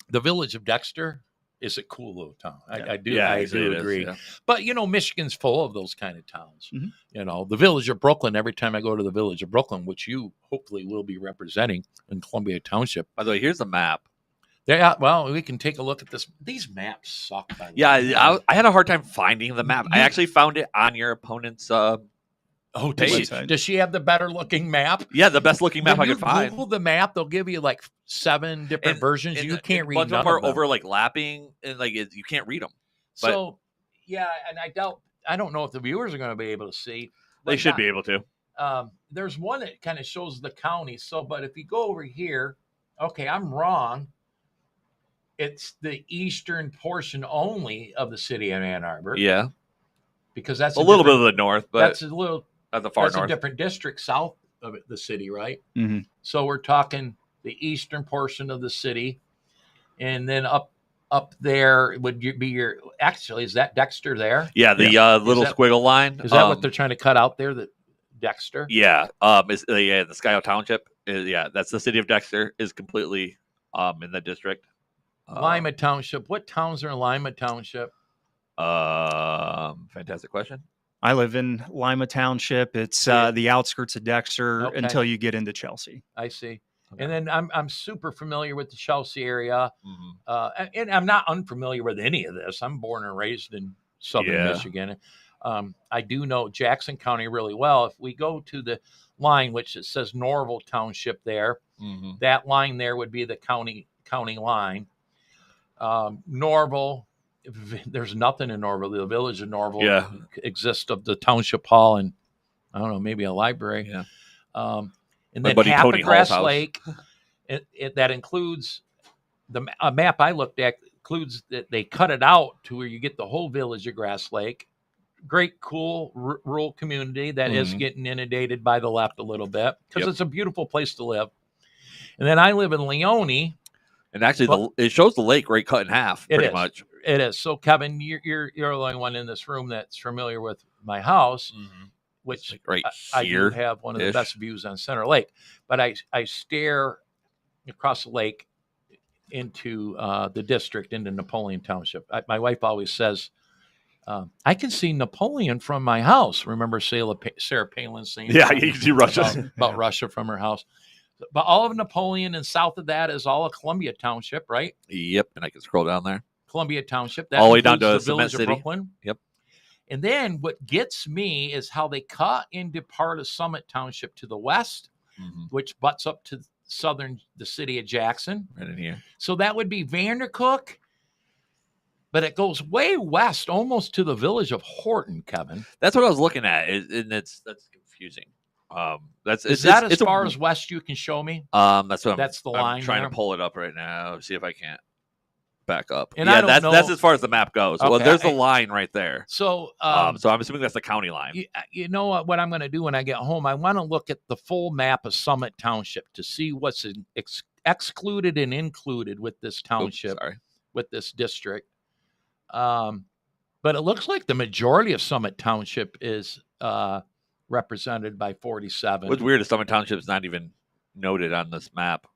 the village of Dexter is a cool little town. I do agree. Yeah. But, Michigan's full of those kind of towns. Mm-hmm. The village of Brooklyn, every time I go to the village of Brooklyn, which you hopefully will be representing in Columbia Township. By the way, here's the map. Yeah, well, we can take a look at this. These maps suck. By the way. I had a hard time finding the map. I actually found it on your opponent's page. Does she have the better looking map? Yeah, the best looking map I could find. Google the map, they'll give you like 7 different versions. And you can't read none of them. Over like lapping, and you can't read them. But, so, yeah, and I don't know if the viewers are going to be able to see. They should be able to. There's one that kind of shows the county. So, but if you go over here, okay, I'm wrong. It's the eastern portion only of the city of Ann Arbor. Yeah. Because that's a little bit of the north, but that's a little at the far north. That's a different district south of the city, right? Mm-hmm. So we're talking the eastern portion of the city, and then up there would be actually, is that Dexter there? Yeah, the little squiggle line. Is that what they're trying to cut out there? The Dexter? Yeah. The Scio Township. That's the city of Dexter is completely in the district. Lima Township. What towns are in Lima Township? Fantastic question. I live in Lima Township. It's the outskirts of Dexter until you get into Chelsea. I see. Okay. And then I'm super familiar with the Chelsea area. Mm-hmm. And I'm not unfamiliar with any of this. I'm born and raised in southern Michigan. I do know Jackson County really well. If we go to the line, which it says Norval Township there, mm-hmm. that line there would be the county line. Norval, there's nothing in Norval. The village of Norval exists of the township hall and I don't know, maybe a library. Yeah. And then half of Grass Lake, that includes a map I looked at includes that they cut it out to where you get the whole village of Grass Lake. Great, cool rural community that is getting inundated by the left a little bit because it's a beautiful place to live. And then I live in Leone. And actually, it shows the lake right cut in half, pretty much. It is. So, Kevin, you're the only one in this room that's familiar with my house, which right I do have one of the best views on Center Lake. But I stare across the lake into the district, into Napoleon Township. My wife always says, I can see Napoleon from my house. Remember Sarah Palin saying you can see Russia. about Russia from her house. But all of Napoleon and south of that is all of Columbia Township, right? Yep, and I can scroll down there. Columbia Township. That all the way down to the Cement village City. Of Brooklyn. Yep. And then what gets me is how they cut into part of Summit Township to the west, which butts up to the city of Jackson. Right in here. So that would be Vandercook but it goes way west, almost to the village of Horton, Kevin. That's what I was looking at, and that's confusing. Is that as far as west you can show me? That's what That's the I'm line trying there? to pull it up right now. See if I can't back up. And I don't that's know- as far as the map goes. Well, Okay, there's the line right there. So, So I'm assuming that's the county line. you know what I'm going to do when I get home? I want to look at the full map of Summit Township to see what's excluded and included with this township, Sorry. with this district. But it looks like the majority of Summit Township is represented by 47. What's weird is Summit Township is not even noted on this map.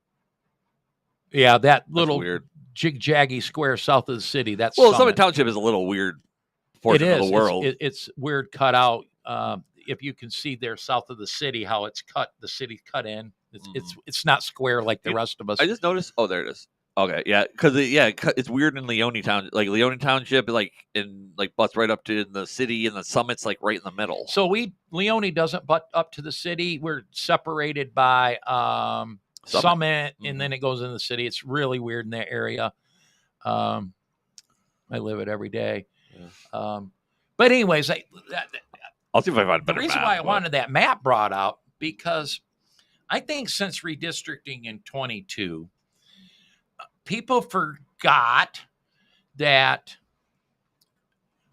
Yeah, that That's little weird. jig-jaggy square south of the city. That's Well, Summit. Summit Township is a little weird portion of the world. It's weird cut out. If you can see there south of the city, how it's cut, the city's cut in. It's not square like the rest of us. I just noticed. Oh, there it is. Okay, yeah, because it's weird in Leone Town, like Leone Township, like butts right up to the city, and the Summit's like right in the middle. So Leone doesn't butt up to the city. We're separated by Summit, and then it goes in the city. It's really weird in that area. I live it every day. Yeah. But anyways, I'll see if I find a the better reason map, why I but- wanted that map brought out, because I think since redistricting in 22, people forgot that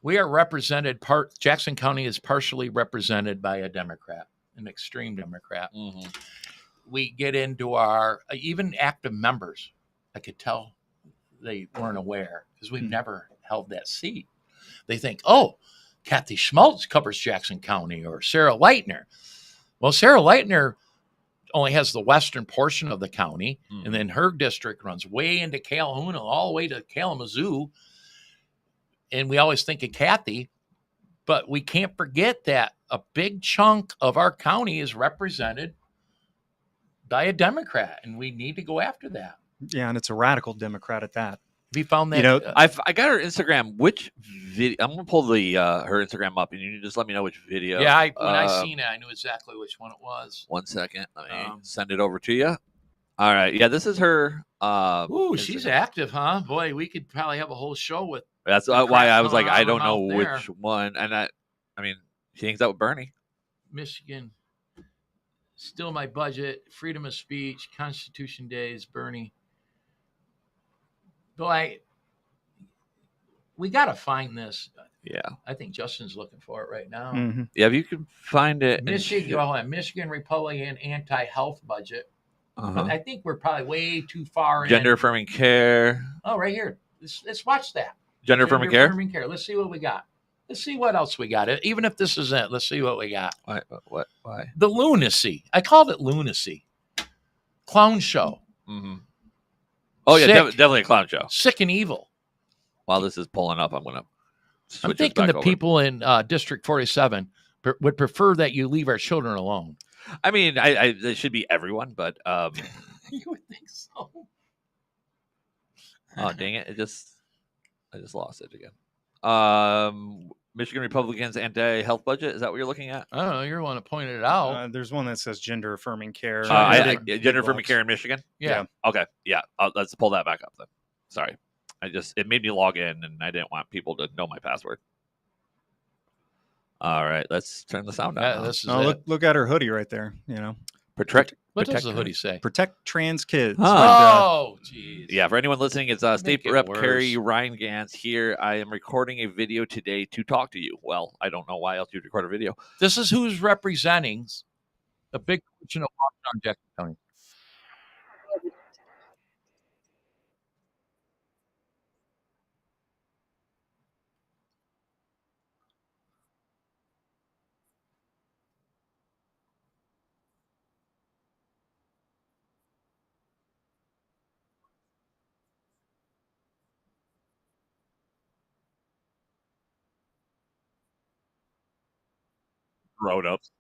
we are represented, Jackson County is partially represented by a Democrat, an extreme Democrat. Mhm. We get into our, even active members, I could tell they weren't aware because we've never held that seat. They think, oh, Kathy Schmaltz covers Jackson County, or Sarah Leitner. Well, Sarah Leitner only has the western portion of the county, and then her district runs way into Calhoun, all the way to Kalamazoo. And we always think of Kathy, but we can't forget that a big chunk of our county is represented by a Democrat, and we need to go after that. Yeah, and it's a radical Democrat at that. Have you found that? You know, I got her Instagram. Which video? I'm gonna pull the her Instagram up, and you just let me know which video. yeah, when I seen it, I knew exactly which one it was. 1 second. Let me send it over to you. All right. Yeah, this is her. Ooh, she's Instagram. active, huh? Boy, we could probably have a whole show with That's the why crap I was like, coming out I of don't her know mouth which one. And I mean, she hangs out with Bernie. Michigan. Still my budget, freedom of speech, Constitution Days, Bernie. Boy, we got to find this. Yeah. I think Justin's looking for it right now. Mhm. Yeah, if you can find it. and Michigan, Michigan Republican anti-health budget. Uh-huh. I think we're probably way too far Gender in. affirming care. Oh, right here. Let's watch that. Gender affirming care. Affirming care. Let's see what we got. Let's see what else we got. Even if this is it, let's see what we got. Why? What? Why? The lunacy. I called it lunacy. Clown show. Mm-hmm. Oh yeah, Sick. definitely a clown show. Sick and evil. While this is pulling up, I'm gonna. I'm switch this thinking back the over. people in District 47 would prefer that you leave our children alone. I mean, it should be everyone, but You would think so. oh dang it! I just lost it again. Michigan Republicans anti-health budget. Is that what you're looking at? I don't know. You're the one that pointed it out. There's one that says gender affirming care. Gender affirming care in Michigan. yeah. Okay, yeah. Let's pull that back up then. Sorry, it made me log in, and I didn't want people to know my password. All right, let's turn the sound down. This is Oh, it. look at her hoodie right there. You know, Protect. What does protect the hoodie say? protect trans kids. Huh. Oh, jeez. Yeah, for anyone listening, it's State Make it Rep worse. Carrie Ryan Gans here. I am recording a video today to talk to you. Well, I don't know why else you'd record a video. This is who's representing a big portion of Washington, Jackson County. Grown ups.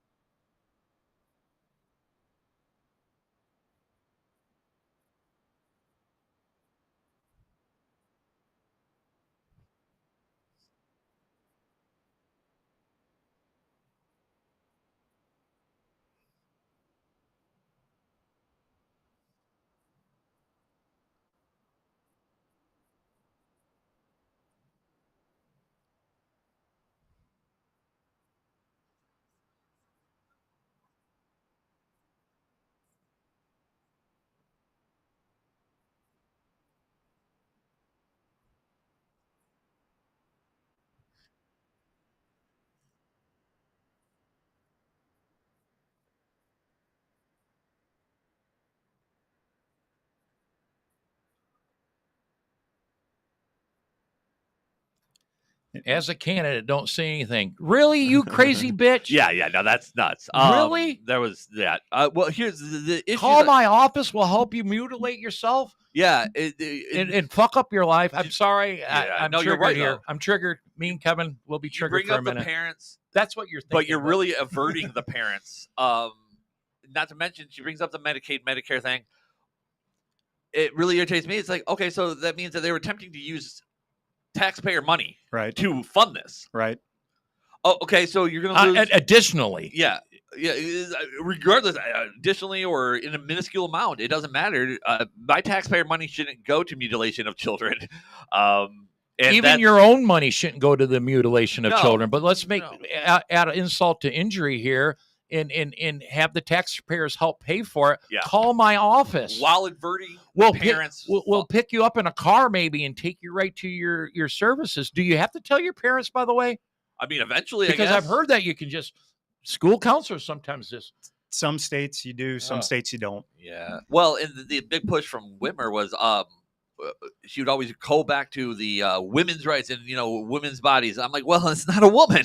As a candidate, don't say anything. Really, you crazy bitch? Yeah, no, that's nuts. Really? There was that. Well, here's the issue. Call my office. Will help you mutilate yourself Yeah, and fuck up your life. I'm sorry. Yeah, I'm no, you're triggered right, here. though. I'm triggered. Me and Kevin will be you triggered bring for a up the minute. parents, That's what you're thinking. but you're really averting the parents. Not to mention, she brings up the Medicaid, Medicare thing. It really irritates me. It's like, okay, so that means that they were attempting to use taxpayer money Right. to fund this. Right. Oh, okay, so you're going to lose. Additionally, Yeah. Regardless, additionally or in a minuscule amount, it doesn't matter. My taxpayer money shouldn't go to mutilation of children. And even your own money shouldn't go to the mutilation of No. children. But let's make add an insult to injury here and have the taxpayers help pay for it. Yeah. Call my office. while averting We'll parents. we'll pick you up in a car maybe and take you right to your services. Do you have to tell your parents, by the way? I mean, eventually, Because I I've guess. heard that you can just school counselors sometimes just Some states you do, some states you don't. Yeah. Well, and the big push from Whitmer was she would always go back to the women's rights and women's bodies. I'm like, well, it's not a woman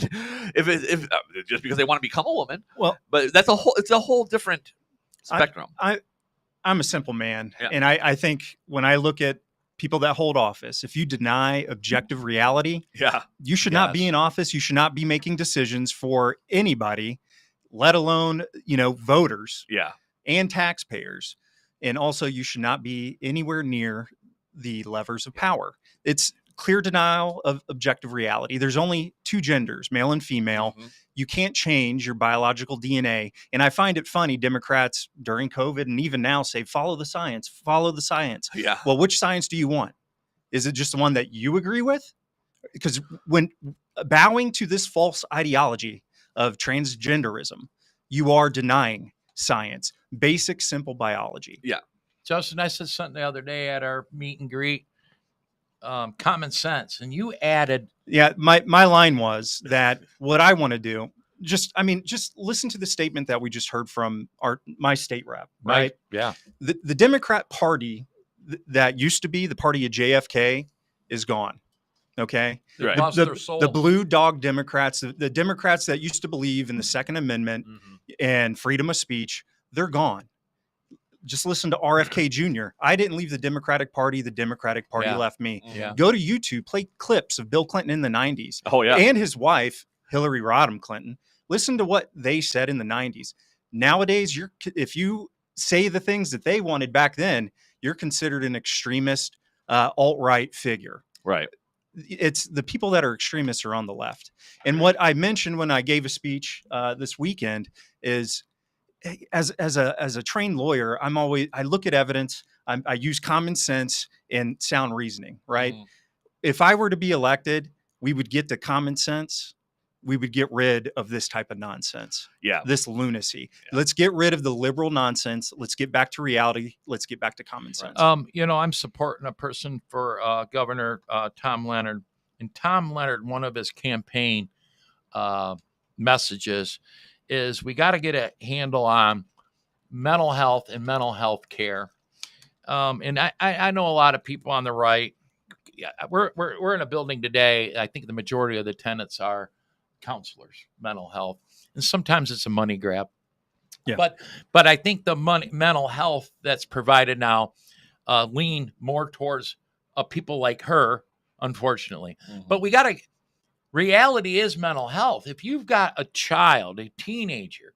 if just because they want to become a woman. Well, but it's a whole different spectrum. I'm a simple man. Yeah. And I think when I look at people that hold office, if you deny objective reality, Yeah. you should not be in office. You should not be making decisions for anybody, let alone, voters Yeah. and taxpayers. And also you should not be anywhere near the levers of power. It's clear denial of objective reality. There's only two genders, male and female. Mhm. You can't change your biological DNA. And I find it funny, Democrats during COVID and even now say, follow the science, follow the science. Yeah. Well, which science do you want? Is it just the one that you agree with? Because when bowing to this false ideology of transgenderism, you are denying science, basic, simple biology. Yeah. Justin, I said something the other day at our meet and greet, common sense, and you added. Yeah, my line was that what I want to do, just listen to the statement that we just heard from my state rep, right? Yeah. The Democrat Party that used to be the party of JFK is gone. Okay. They Right. lost their soul. The blue dog Democrats, the Democrats that used to believe in the Second Amendment and freedom of speech, they're gone. Just listen to RFK Jr. I didn't leave the Democratic Party. The Democratic Party Yeah. left me. Yeah. Go to YouTube, play clips of Bill Clinton in the 90s Oh yeah. and his wife, Hillary Rodham Clinton. Listen to what they said in the 90s. Nowadays, if you say the things that they wanted back then, you're considered an extremist, alt-right figure. Right. It's the people that are extremists are on the left. And what I mentioned when I gave a speech this weekend is, as a trained lawyer, I look at evidence. I use common sense and sound reasoning. Right. Mhm. If I were to be elected, we would get to common sense. We would get rid of this type of nonsense. Yeah. This lunacy. Yeah. Let's get rid of the liberal nonsense. Let's get back to reality. Let's get back to common sense. I'm supporting a person for Governor Tom Leonard. And Tom Leonard, one of his campaign messages is we got to get a handle on mental health and mental health care. And I know a lot of people on the right. Yeah, we're in a building today. I think the majority of the tenants are counselors, mental health, and sometimes it's a money grab. Yeah. But I think the mental health that's provided now lean more towards people like her, unfortunately. Mhm. But reality is mental health. If you've got a child, a teenager,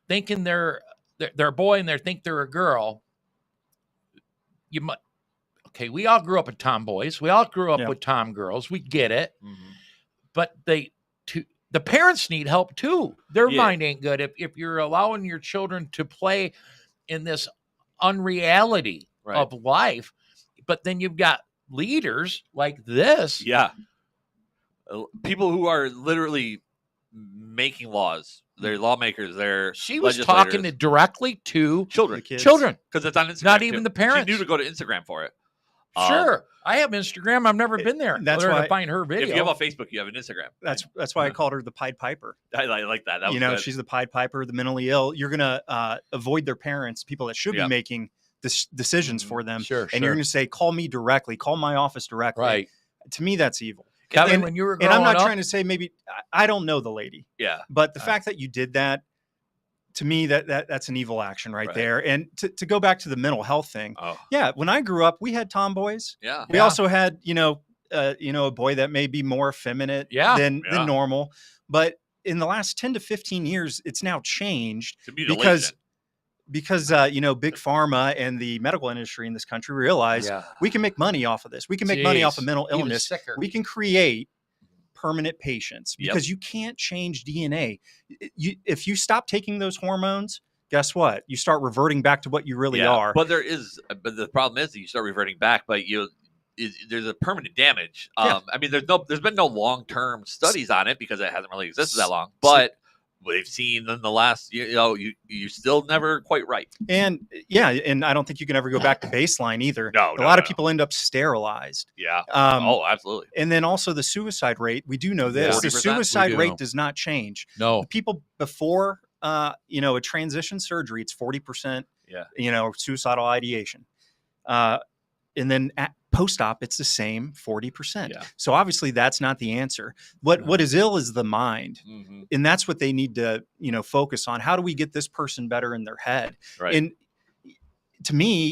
thinking they're a boy and they think they're a girl, you might. Okay, we all grew up with tomboys. We all grew up with tom girls. We get it. Mhm. But the parents need help too. Their Yeah. mind ain't good. If you're allowing your children to play in this unreality Right. of life, but then you've got leaders like this. Yeah. People who are literally making laws. They're lawmakers. They're She was talking legislators. directly to children The kids. children. because it's on Instagram. Not even too. the parents. She knew to go to Instagram for it. Sure. I have Instagram. I've never been there. That's Other than why- to find her video. If you have a Facebook, you have an Instagram. That's why I called her the Pied Piper. I like that. That was good. She's the Pied Piper, the mentally ill. You're going to avoid their parents, people that should Yeah. be making decisions Mhm. for them. Sure, And you're going to say, call me directly, call my office directly. right. To me, that's evil. Kevin, And- when you were And growing I'm not up, trying to say maybe I don't know the lady, Yeah. but the fact that you did that, to me, that's an evil action right Right. there. And to go back to the mental health thing, Oh, yeah, when I grew up, we had tomboys. yeah. We Yeah. also had, a boy that may be more effeminate Yeah. than Yeah. normal. But in the last 10 to 15 years, it's now changed It's a mutilation. because big pharma and the medical industry in this country realize yeah, we can make money off of this. We can make money off of Jeez. mental Even illness. sicker. We can create permanent patients Yep. because you can't change DNA. If you stop taking those hormones, guess what? You start reverting back to what you really are. But the problem is that you start reverting back, but there's a permanent damage. Yeah. I mean, there's been no long-term studies on it because it hasn't really existed that long. But we've seen in the last, you're still never quite right. And I don't think you can ever go back to baseline either. No, a lot of people end up sterilized. Yeah. Oh, Absolutely. And then also the suicide rate. We do know this. The 40%? suicide We do. rate does not change. no, The people before, a transition surgery, it's 40%. Yeah. Suicidal ideation. And then at post-op, it's the same 40%. Yeah. So obviously that's not the answer. What is ill is the mind. Mm-hmm. And that's what they need to, focus on. How do we get this person better in their head? Right. And to me,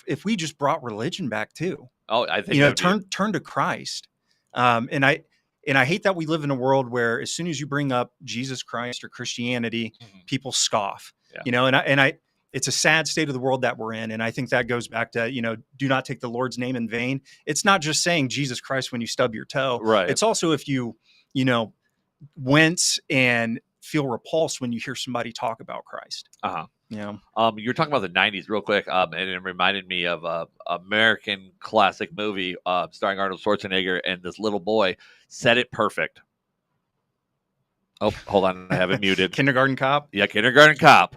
if we just brought religion back too, I think turn to Christ. And I hate that we live in a world where as soon as you bring up Jesus Christ or Christianity, Mhm. people scoff. Yeah. And I it's a sad state of the world that we're in. And I think that goes back to, do not take the Lord's name in vain. It's not just saying Jesus Christ when you stub your toe. Right. It's also if you, wince and feel repulsed when you hear somebody talk about Christ. Uh-huh. Yeah. You were talking about the 90s real quick, and it reminded me of a American classic movie starring Arnold Schwarzenegger, and this little boy said it perfect. Oh, hold on. I have it muted. Kindergarten Cop. Yeah, Kindergarten Cop.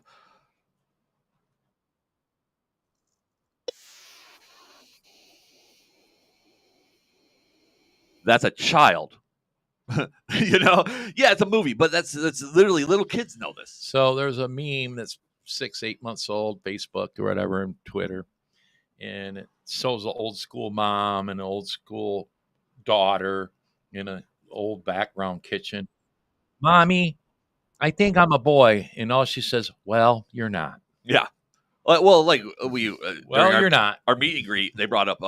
That's a child. Yeah, it's a movie, but that's literally little kids know this. So there's a meme that's 6-8 months old, Facebook or whatever, and Twitter, and it shows the old school mom and the old school daughter in an old background kitchen. Mommy, I think I'm a boy, and all she says, "Well, you're not." Yeah. Well, like we Well, during you're not. our meet and greet, they brought up,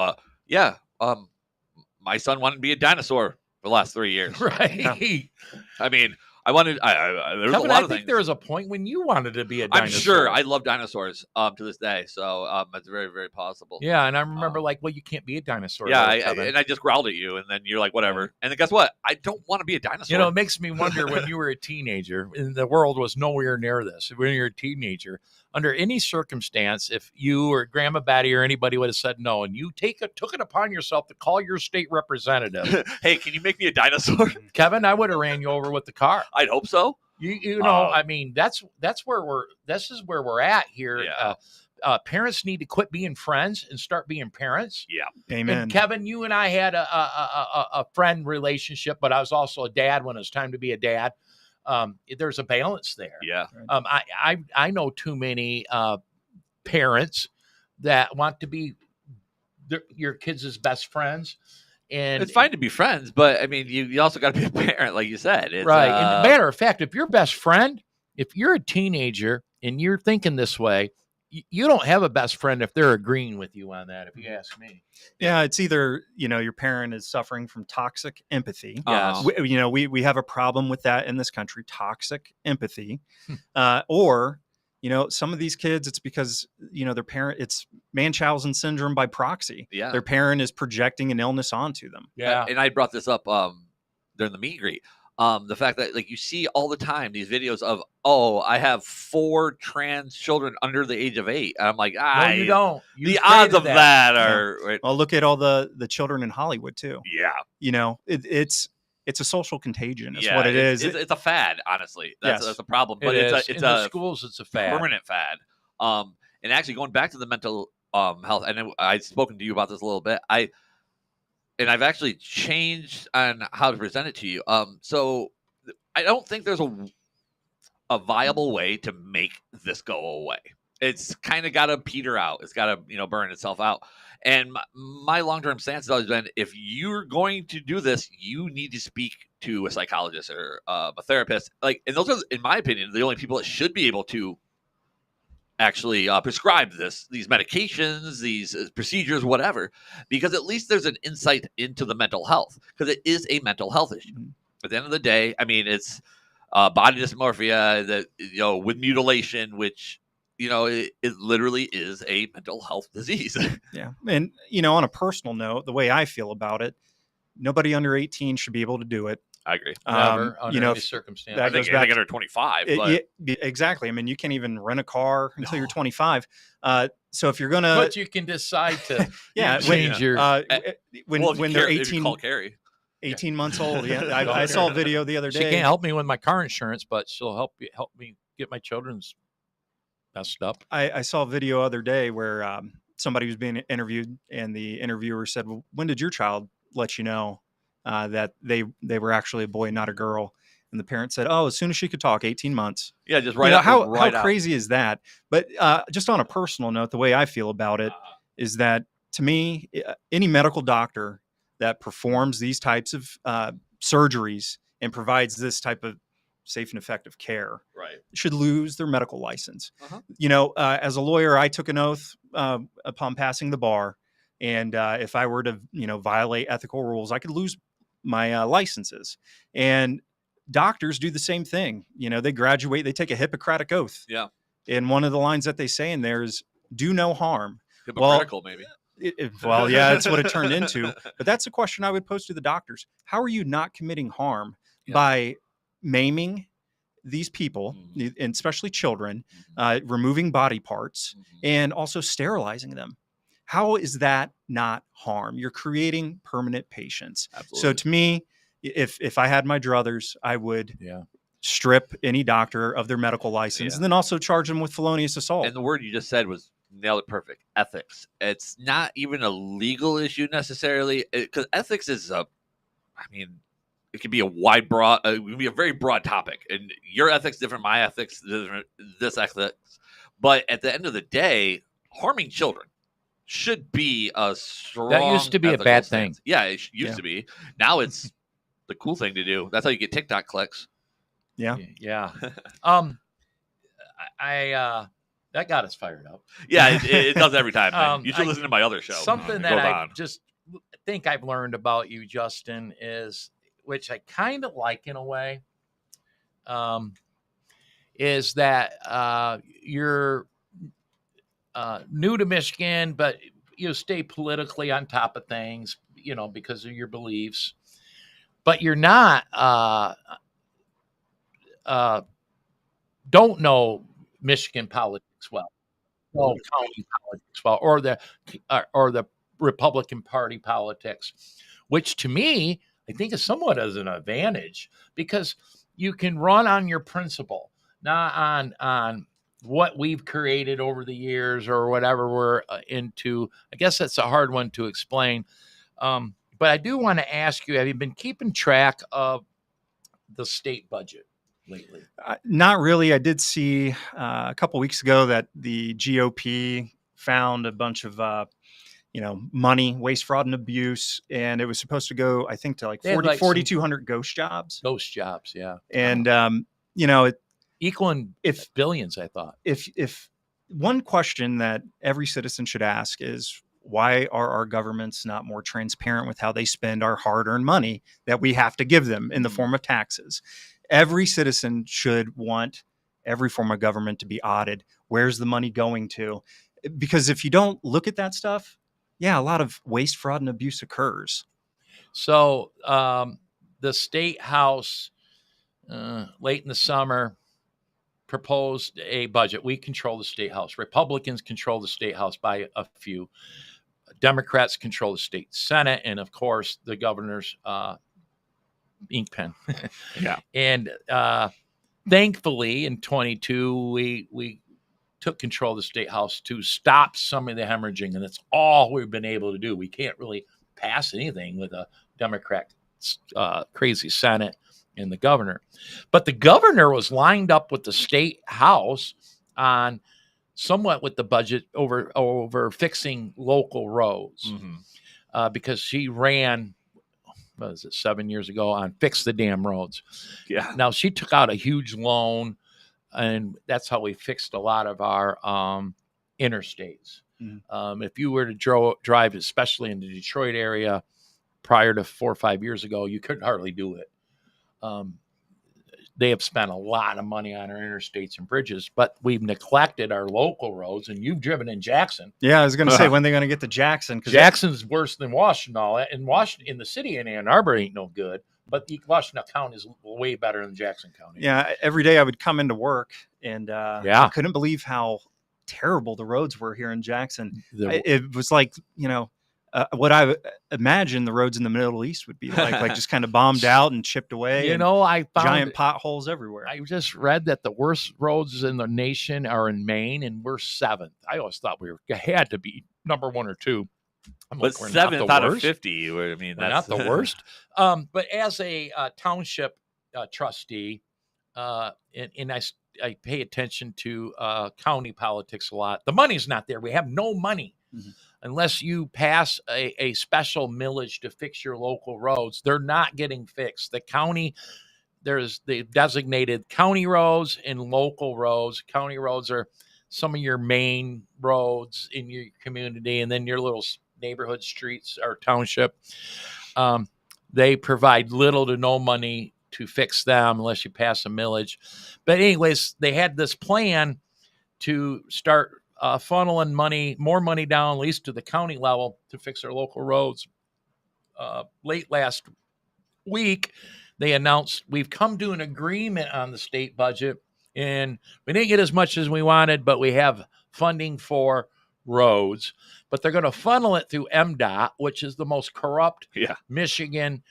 my son wanted to be a dinosaur for the last 3 years. Right. I mean, there was Kevin, a lot I of think things. there was a point when you wanted to be a I'm dinosaur. sure I love dinosaurs to this day, so it's very, very possible. Yeah, and I remember well, you can't be a dinosaur. Yeah, though, Kevin. and I just growled at you, and then you're like, whatever. And then guess what? I don't want to be a dinosaur. It makes me wonder when you were a teenager, and the world was nowhere near this. When you're a teenager, under any circumstance, if you or Grandma Betty or anybody would have said no, and you took it upon yourself to call your state representative, Hey, can you make me a dinosaur? Kevin, I would have ran you over with the car. I'd hope so. I mean, this is where we're at here. Yeah. Parents need to quit being friends and start being parents. Yeah. Amen. And Kevin, you and I had a friend relationship, but I was also a dad when it was time to be a dad. There's a balance there. Yeah. I know too many parents that want to be your kids' best friends. And It's fine to be friends, but I mean, you also got to be a parent, like you said. It's, right. And matter of fact, if your best friend, if you're a teenager and you're thinking this way, you don't have a best friend if they're agreeing with you on that, if you ask me. Yeah, it's either, your parent is suffering from toxic empathy. Yes. We have a problem with that in this country, toxic empathy. Or, some of these kids, it's because, their parent, it's Munchausen syndrome by proxy. Yeah. Their parent is projecting an illness onto them. Yeah. And I brought this up during the meet and greet. The fact that like you see all the time these videos of, I have 4 trans children under the age of 8. And I'm like, No, you don't. You the odds created of that are right. Well, look at all the children in Hollywood too. Yeah. It's a social contagion. Is Yeah, what it is. It's a fad, honestly. That's Yes. a problem. But it's in a the schools, it's a fad. permanent fad. And actually going back to the mental health, and I've spoken to you about this a little bit. And I've actually changed on how to present it to you. So I don't think there's a viable way to make this go away. It's kind of got to peter out. It's got to, burn itself out. And my long-term stance has always been, if you're going to do this, you need to speak to a psychologist or a therapist. And those are, in my opinion, the only people that should be able to actually prescribe these medications, these procedures, whatever, because at least there's an insight into the mental health, because it is a mental health issue. At the end of the day, I mean, it's body dysmorphia that, with mutilation, which, it literally is a mental health disease. Yeah. And, on a personal note, the way I feel about it, nobody under 18 should be able to do it. I agree. Never, under any circumstance. I think under 25. Exactly. I mean, you can't even rent a car until you're 25. So if you're going to... But you can decide to change your... when they're 18... call Carrie. 18 months old. Yeah. I saw a video the other day. She can't help me with my car insurance, but she'll help me get my children's messed up. I saw a video other day where somebody was being interviewed, and the interviewer said, well, when did your child let you know that they were actually a boy, not a girl? And the parent said, oh, as soon as she could talk, 18 months. Yeah, just right how crazy is that? But just on a personal note, the way I feel about it is that, to me, any medical doctor that performs these types of surgeries and provides this type of safe and effective care should lose their medical license. As a lawyer, I took an oath upon passing the bar. And if I were to, violate ethical rules, I could lose my licenses. And doctors do the same thing. They graduate, they take a Hippocratic oath. Yeah. And one of the lines that they say in there is, do no harm. Hypocritical, maybe. Yeah, that's what it turned into. But that's a question I would pose to the doctors. How are you not committing harm by maiming these people, and especially children, removing body parts, and also sterilizing them? How is that not harm? You're creating permanent patients. Absolutely. So to me, if I had my druthers, I would strip any doctor of their medical license and then also charge them with felonious assault. And the word you just said was nailed it perfect. Ethics. It's not even a legal issue necessarily, because ethics is it can be it can be a very broad topic, and your ethics different, my ethics different, this ethics. But at the end of the day, harming children should be a strong. That used to be a bad stance. thing. Yeah, it used to be. Now it's the cool thing to do. That's how you get TikTok clicks. Yeah. Yeah. That got us fired up. Yeah, it does every time. You should listen to my other show. Something that I just think I've learned about you, Justin, is, which I kind of like in a way, is that you're new to Michigan, but you stay politically on top of things, because of your beliefs. But you're not don't know Michigan politics well, county politics well, or the Republican Party politics, which to me I think is somewhat as an advantage, because you can run on your principle, not on what we've created over the years or whatever we're into. I guess that's a hard one to explain. But I do want to ask you, have you been keeping track of the state budget lately? Not really. I did see a couple weeks ago that the GOP found a bunch of, money, waste, fraud, and abuse. And it was supposed to go, I think, to 4,200 ghost jobs. Ghost jobs, yeah. And, equaling billions, I thought. If one question that every citizen should ask is, why are our governments not more transparent with how they spend our hard-earned money that we have to give them in the form of taxes? Every citizen should want every form of government to be audited. Where's the money going to? Because if you don't look at that stuff, a lot of waste, fraud, and abuse occurs. So the State House, late in the summer, proposed a budget. We control the State House. Republicans control the State House by a few. Democrats control the state Senate, and of course the governor's ink pen. Yeah. And thankfully in 22 we took control of the State House to stop some of the hemorrhaging, and that's all we've been able to do. We can't really pass anything with a Democrat crazy Senate and the governor. But the governor was lined up with the State House on somewhat with the budget over fixing local roads because she ran, what was it, 7 years ago on Fix the Damn Roads. Yeah. Now she took out a huge loan, and that's how we fixed a lot of our interstates. If you were to drive, especially in the Detroit area, prior to 4 or 5 years ago, you couldn't hardly do it. They have spent a lot of money on our interstates and bridges, but we've neglected our local roads. And you've driven in Jackson. Yeah, I was going to say, when they're going to get to Jackson? Jackson's worse than Washington. All that, and Washington in the city in Ann Arbor ain't no good. But the Washington County is way better than Jackson County. Yeah, every day I would come into work, and I couldn't believe how terrible the roads were here in Jackson. It was like, what I imagined the roads in the Middle East would be like just kind of bombed out and chipped away. I found giant potholes everywhere. I just read that the worst roads in the nation are in Maine, and we're 7th. I always thought we had to be number 1 or 2. But 7th out of 50. I mean, that's not the worst. But as a township trustee, and I pay attention to county politics a lot. The money's not there. We have no money. Unless you pass a special millage to fix your local roads, they're not getting fixed. The county, they've designated county roads and local roads. County roads are some of your main roads in your community, and then your little neighborhood streets or township. They provide little to no money to fix them unless you pass a millage. But anyways, they had this plan to start funneling more money down, at least to the county level, to fix our local roads. Late last week, they announced we've come to an agreement on the state budget, and we didn't get as much as we wanted, but we have funding for roads. But they're going to funnel it through MDOT, which is the most corrupt Michigan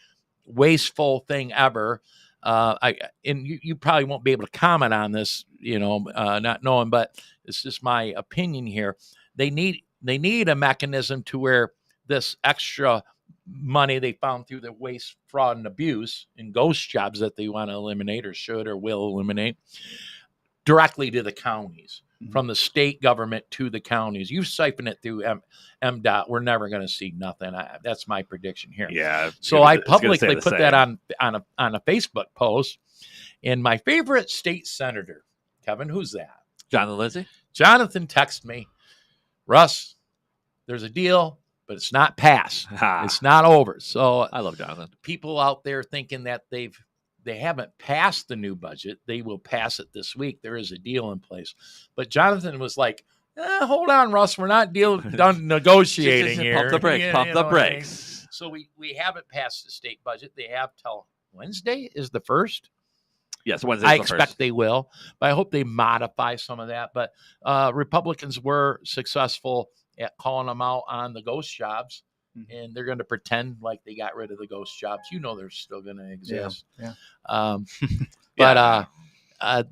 wasteful thing ever. You probably won't be able to comment on this, not knowing, but it's just my opinion here. They need a mechanism to where this extra money they found through the waste, fraud, and abuse and ghost jobs that they want to eliminate or should or will eliminate directly to the counties, from the state government to the counties. You siphon it through MDOT, we're never going to see nothing. That's my prediction here. Yeah. So I publicly put that on a Facebook post. And my favorite state senator, Kevin, who's that? Jonathan Lindsay. Jonathan texted me, Russ, there's a deal, but it's not passed. It's not over. So I love Jonathan. People out there thinking that they haven't passed the new budget. They will pass it this week. There is a deal in place. But Jonathan was like, hold on, Russ. We're not done negotiating here. Pump the brakes. Pump the brakes. I mean? So we haven't passed the state budget. They have till Wednesday is the 1st. Yes, Wednesday. I expect they will, but I hope they modify some of that. But Republicans were successful at calling them out on the ghost jobs. And they're going to pretend like they got rid of the ghost jobs. They're still going to exist. Yeah. But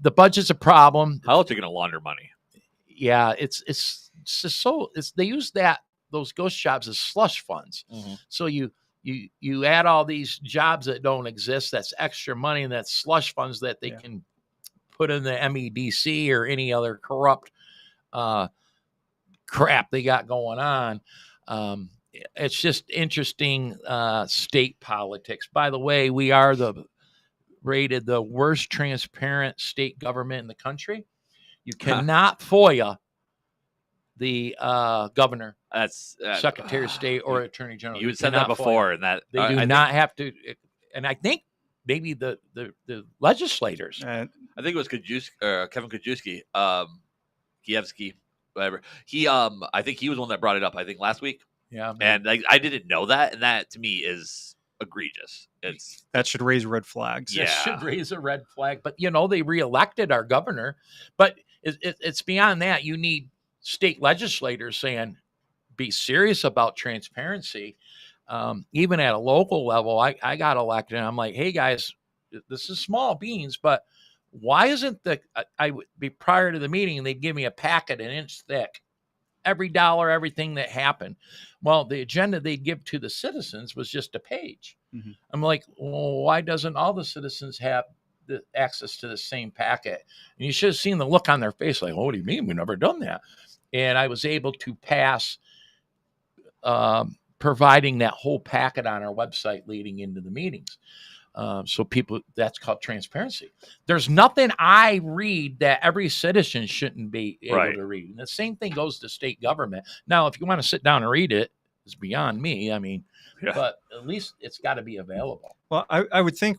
the budget's a problem. How else are you going to launder money? Yeah, it's just so they use those ghost jobs as slush funds. So you add all these jobs that don't exist. That's extra money, and that's slush funds that they can put in the MEDC or any other corrupt crap they got going on. It's just interesting state politics. By the way, we are rated the worst transparent state government in the country. You cannot FOIA the governor, that's Secretary of State, or Attorney General. You had said that before, and that they do not have to. And I think maybe the legislators. I think it was Kevin Kajewski, Kievsky, whatever. I think he was the one that brought it up. I think last week. Yeah, and I didn't know that, and that to me is egregious. That should raise red flags. Yeah, it should raise a red flag. But they reelected our governor. But it's beyond that. You need state legislators saying, "Be serious about transparency." Even at a local level, I got elected, and I'm like, "Hey guys, this is small beans, but why isn't I would be prior to the meeting, and they'd give me a packet an inch thick." Every dollar, everything that happened. Well, the agenda they'd give to the citizens was just a page. I'm like, well, why doesn't all the citizens have the access to the same packet. And you should have seen the look on their face, like, "Oh, what do you mean? We've never done that." And I was able to pass providing that whole packet on our website leading into the meetings. So people, that's called transparency. There's nothing I read that every citizen shouldn't be able to read. And the same thing goes to state government. Now, if you want to sit down and read it, it's beyond me. I mean, but at least it's got to be available. Well, I would think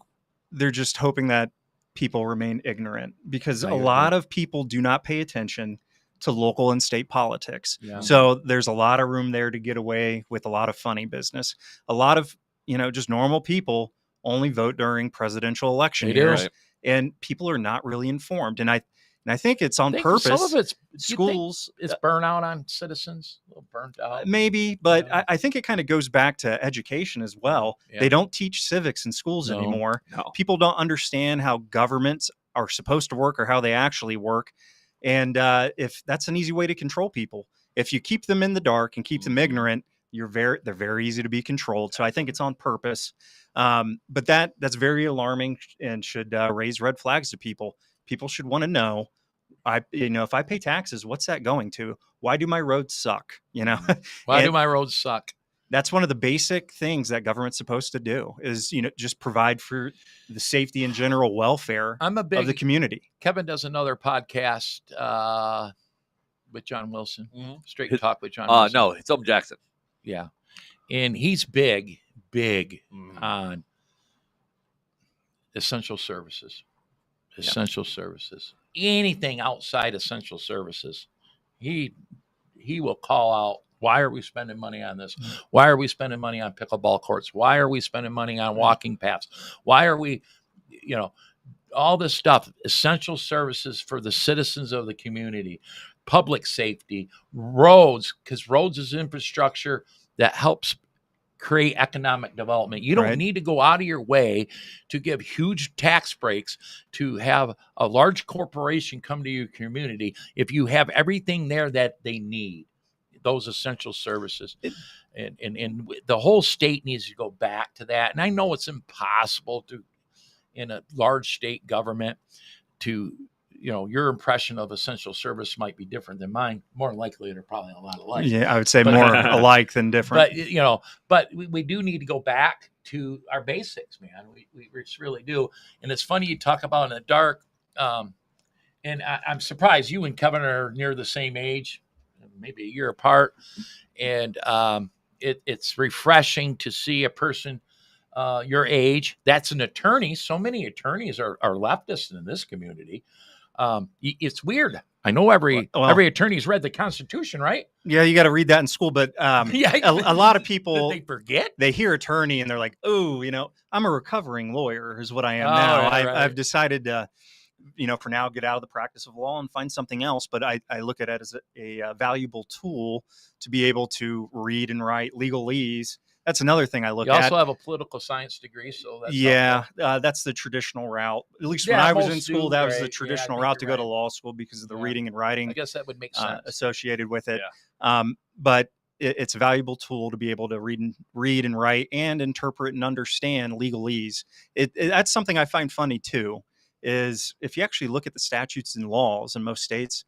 they're just hoping that people remain ignorant, because I a lot of people do not pay attention to local and state politics. Yeah. So there's a lot of room there to get away with a lot of funny business. A lot of, just normal people only vote during presidential election years, Right. and people are not really informed. And I think it's on I think purpose. some of it's Schools, it's burnout on citizens, a little burnt out. maybe, but Yeah. I think it kind of goes back to education as well. Yeah. They don't teach civics in schools No. anymore. No. People don't understand how governments are supposed to work or how they actually work. And if that's an easy way to control people, if you keep them in the dark and keep them ignorant, they're very easy to be controlled. So I think it's on purpose. But that's very alarming and should raise red flags to people. People should want to know, if I pay taxes, what's that going to? Why do my roads suck? Why do my roads suck? That's one of the basic things that government's supposed to do is, just provide for the safety and general welfare I'm a of the big community. Kevin does another podcast with John Wilson, Straight His- Talk with John Wilson. No, it's Jackson. Yeah. And he's big on essential services. Anything outside essential services, he will call out, why are we spending money on this? Why are we spending money on pickleball courts? Why are we spending money on walking paths? Why are we, all this stuff, essential services for the citizens of the community, public safety, roads, because roads is infrastructure that helps create economic development. You don't Right. need to go out of your way to give huge tax breaks to have a large corporation come to your community if you have everything there that they need, those essential services. And the whole state needs to go back to that. And I know it's impossible to, in a large state government, to, your impression of essential service might be different than mine. More than likely, they're probably a lot alike. Yeah, I would say But- more alike than different. But we do need to go back to our basics, man. We just really do. And it's funny you talk about in the dark. And I'm surprised you and Kevin are near the same age, maybe a year apart. And it's refreshing to see a person your age that's an attorney. So many attorneys are leftists in this community. It's weird. I know every attorney's read the Constitution, right? Yeah, you got to read that in school. But Yeah. a lot of people, Did they forget? they hear attorney and they're like, oh, I'm a recovering lawyer is what I am Oh, now. right. I've decided to, for now, get out of the practice of law and find something else. But I look at it as a valuable tool to be able to read and write legalese. That's another thing I look You at. also have a political science degree, so that's That's the traditional route. At least Yeah, when I was most in school, do, that was right? the Yeah, I traditional think route to you're go to right. law school because of the Yeah. reading and I writing guess that would make sense. associated with it. But it's a valuable tool to be able to read and write and interpret and understand legalese. That's something I find funny too, is if you actually look at the statutes and laws in most states,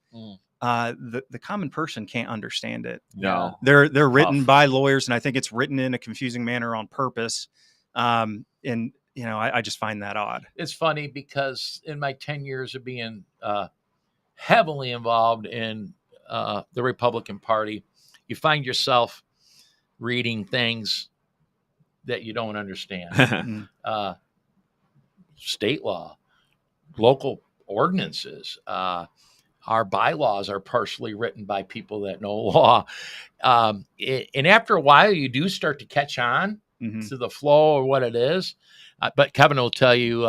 the common person can't understand it. No. They're written Tough. by lawyers, and I think it's written in a confusing manner on purpose. And I just find that odd. It's funny because in my 10 years of being heavily involved in the Republican Party, you find yourself reading things that you don't understand. State law, local ordinances, our bylaws are partially written by people that know law. And after a while, you do start to catch on to the flow or what it is. But Kevin will tell you,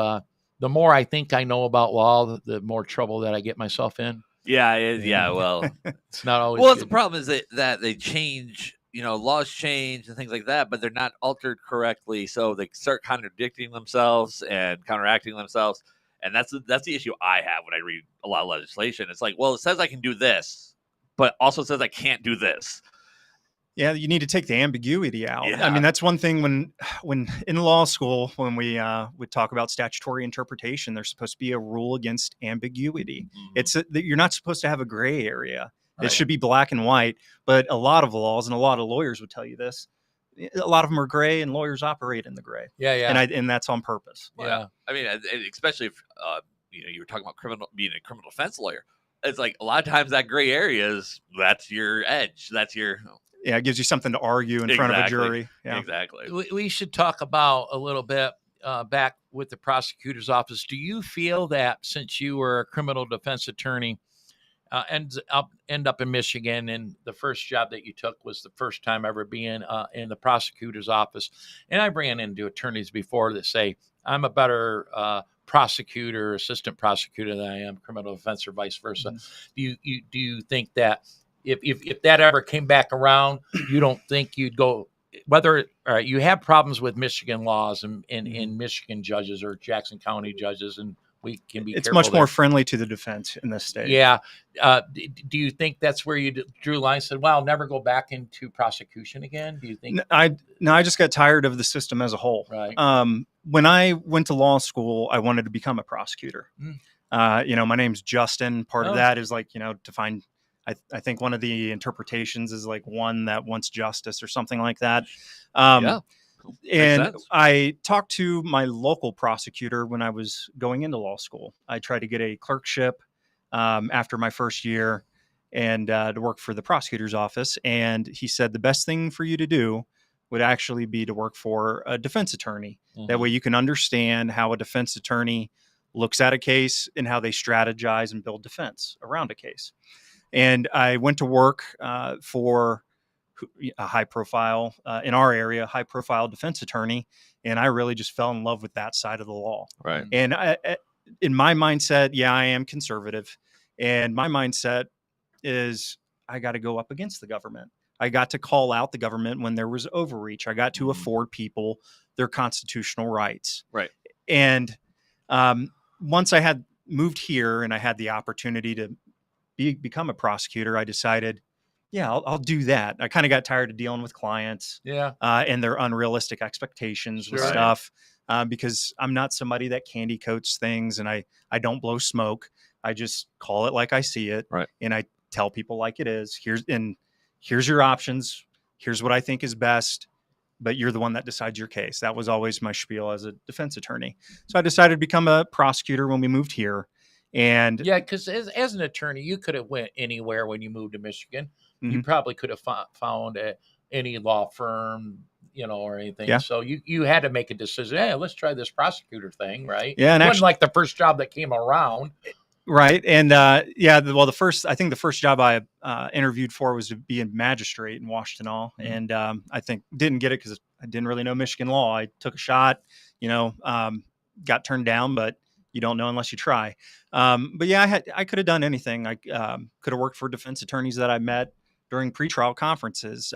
the more I think I know about law, the more trouble that I get myself in. Yeah. Well, It's not always well, the good. problem is that they change, laws change and things like that, but they're not altered correctly, so they start contradicting themselves and counteracting themselves, and that's the issue I have when I read a lot of legislation. It's like, well, it says I can do this, but also says I can't do this. Yeah, you need to take the ambiguity out. Yeah. I mean, that's one thing when in law school, when we would talk about statutory interpretation, there's supposed to be a rule against ambiguity. It's you're not supposed to have a gray area. It Right. should be black and white. But a lot of laws and a lot of lawyers would tell you this. A lot of them are gray, and lawyers operate in the gray. Yeah, yeah. And that's on purpose. Yeah. I mean, and especially if you were talking about being a criminal defense lawyer. It's like a lot of times that gray area that's your edge. That's your Yeah, it gives you something to argue in front of a Exactly. jury. Yeah. exactly. We should talk about a little bit back with the prosecutor's office. Do you feel that since you were a criminal defense attorney, end up in Michigan, and the first job that you took was the first time ever being in the prosecutor's office, and I ran into attorneys before that say I'm a better prosecutor, assistant prosecutor than I am criminal defense, or vice versa. Do you think that if that ever came back around, you don't think you'd go, whether you have problems with Michigan laws and Michigan judges or Jackson County judges, and we can be It's careful much more there. friendly to the defense in this state. Yeah. Do you think that's where you drew lines, said, well, I'll never go back into prosecution again? Do you think? I just got tired of the system as a whole. Right. When I went to law school, I wanted to become a prosecutor. My name's Justin. Part Oh. of that is like, to find, I think one of the interpretations is like one that wants justice or something like that. Yeah. And sense. I talked to my local prosecutor when I was going into law school. I tried to get a clerkship after my first year and to work for the prosecutor's office. And he said the best thing for you to do would actually be to work for a defense attorney. That way you can understand how a defense attorney looks at a case and how they strategize and build defense around a case. And I went to work for a high profile in our area, high profile defense attorney. And I really just fell in love with that side of the law. Right. And in my mindset, I am conservative. And my mindset is I got to go up against the government. I got to call out the government when there was overreach. I got to afford people their constitutional rights. Right. And once I had moved here and I had the opportunity to become a prosecutor, I decided, I'll do that. I kind of got tired of dealing with clients and their unrealistic expectations with Sure. stuff because I'm not somebody that candy coats things, and I don't blow smoke. I just call it like I see it. Right. And I tell people like it is. Here's your options. Here's what I think is best, but you're the one that decides your case. That was always my spiel as a defense attorney. So I decided to become a prosecutor when we moved here. And Yeah, because as an attorney, you could have went anywhere when you moved to Michigan. You Mhm. probably could have found any law firm, or anything. Yeah. So you had to make a decision. Hey, let's try this prosecutor thing, right? Yeah, and it wasn't actually- like the first job that came around. right. And I think the first job I interviewed for was to be a magistrate in Washtenaw. And I think didn't get it because I didn't really know Michigan law. I took a shot, got turned down, but you don't know unless you try. But yeah, I could have done anything. I could have worked for defense attorneys that I met during pretrial conferences.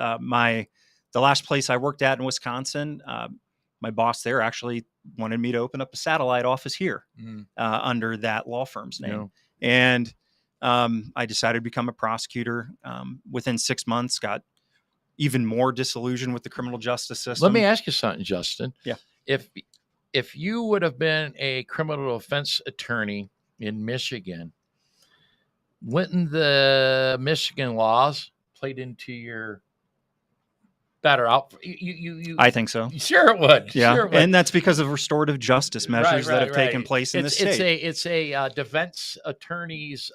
The last place I worked at in Wisconsin, my boss there actually wanted me to open up a satellite office here under that law firm's name. And I decided to become a prosecutor. Within 6 months, got even more disillusioned with the criminal justice system. Let me ask you something, Justin. Yeah. If you would have been a criminal defense attorney in Michigan, wouldn't the Michigan laws played into your better out? I think so. Sure it would. Yeah. Sure it would. And that's because of restorative justice measures that have taken place in the state. It's a defense attorney's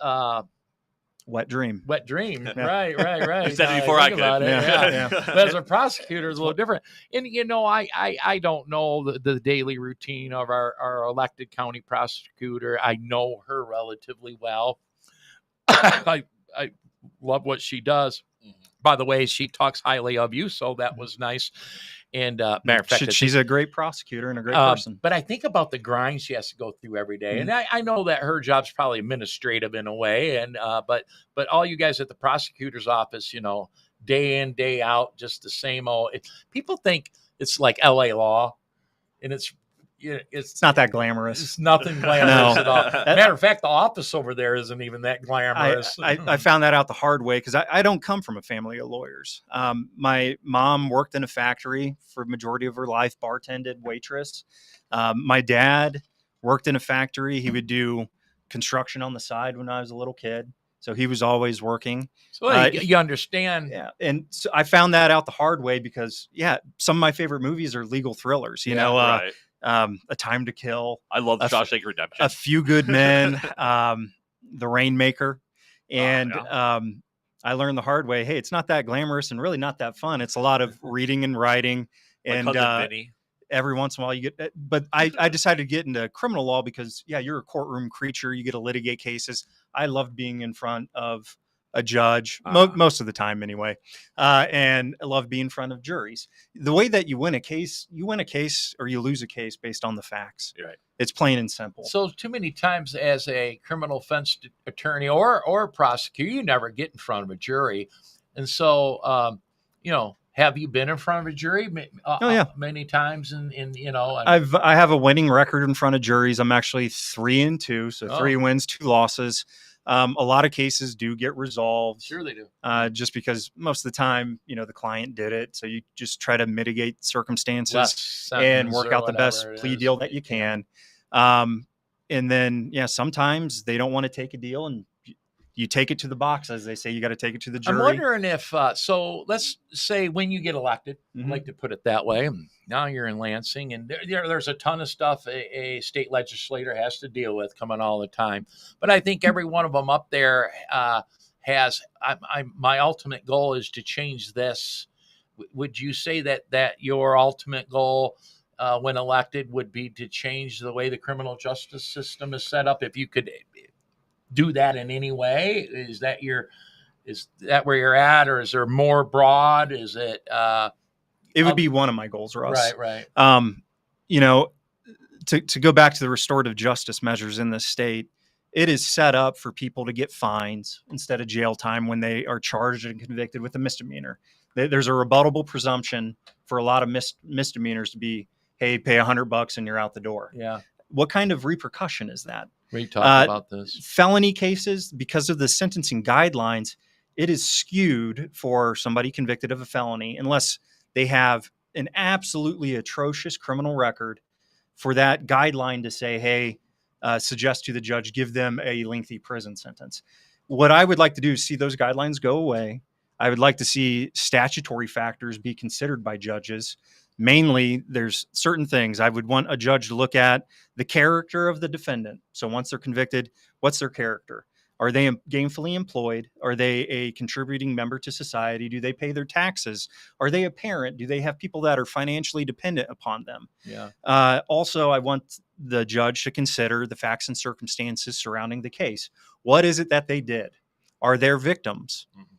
Wet dream. wet dream. Yeah. Right. You said it Now before I think could. about it, Yeah. yeah. But as a prosecutor, it's a little different. And I don't know the daily routine of our elected county prosecutor. I know her relatively well. I love what she does. By the way, she talks highly of you, so that was nice. And matter of fact, She's a great prosecutor and a great person. but I think about the grind she has to go through every day, and I know that her job's probably administrative in a way, and but all you guys at the prosecutor's office, day in, day out, just the same old. People think it's like LA law, and it's it's not that glamorous. It's nothing glamorous No. at all. Matter of fact, the office over there isn't even that glamorous. I found that out the hard way because I don't come from a family of lawyers. My mom worked in a factory for the majority of her life, bartended, waitress. My dad worked in a factory. He would do construction on the side when I was a little kid. So he was always working. So you understand. Yeah. And so I found that out the hard way because, some of my favorite movies are legal thrillers, right. A Time to Kill. I love Shawshank Redemption. A Few Good Men, The Rainmaker. And I learned the hard way, hey, it's not that glamorous and really not that fun. It's a lot of reading and writing. And every once in a while you get, but I decided to get into criminal law because you're a courtroom creature. You get to litigate cases. I loved being in front of a judge most of the time anyway. And I love being in front of juries. The way that you win a case or you lose a case based on the facts. Right. It's plain and simple. So too many times as a criminal defense attorney or prosecutor, you never get in front of a jury. And so, have you been in front of a jury many times? I have a winning record in front of juries. I'm actually 3-2, so 3 wins, 2 losses. A lot of cases do get resolved. Sure they do. Just because most of the time, the client did it. So you just try to mitigate circumstances and work out the best plea deal that you can. And then, sometimes they don't want to take a deal and you take it to the box, as they say. You got to take it to the jury. I'm wondering if, so let's say when you get elected, I'd like to put it that way. Now you're in Lansing, and there's a ton of stuff a state legislator has to deal with coming all the time. But I think every one of them up there has, my ultimate goal is to change this. Would you say that your ultimate goal when elected would be to change the way the criminal justice system is set up? If you could do that in any way, is that where you're at, or is there more broad? Is it? It would be one of my goals, Russ. Right. To go back to the restorative justice measures in this state, it is set up for people to get fines instead of jail time when they are charged and convicted with a misdemeanor. There's a rebuttable presumption for a lot of misdemeanors to be, hey, pay $100 and you're out the door. Yeah. What kind of repercussion is that? We talked about this. Felony cases, because of the sentencing guidelines, it is skewed for somebody convicted of a felony, unless they have an absolutely atrocious criminal record, for that guideline to say, hey, suggest to the judge, give them a lengthy prison sentence. What I would like to do is see those guidelines go away. I would like to see statutory factors be considered by judges. Mainly, there's certain things I would want a judge to look at: the character of the defendant. So once they're convicted, what's their character? Are they gainfully employed? Are they a contributing member to society? Do they pay their taxes? Are they a parent? Do they have people that are financially dependent upon them? Yeah. Also, I want the judge to consider the facts and circumstances surrounding the case. What is it that they did? Are there victims? Mm-hmm.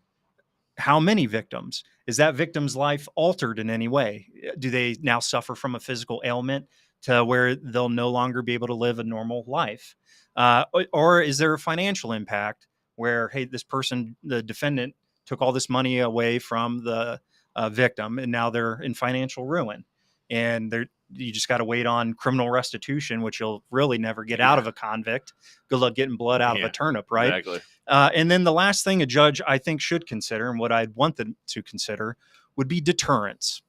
How many victims? Is that victim's life altered in any way? Do they now suffer from a physical ailment to where they'll no longer be able to live a normal life? Or is there a financial impact where, hey, this person, the defendant, took all this money away from the victim and now they're in financial ruin? And you just got to wait on criminal restitution, which you'll really never get out of a convict. Good luck getting blood out of a turnip, right? Exactly. And then the last thing a judge, I think, should consider, and what I'd want them to consider, would be deterrence.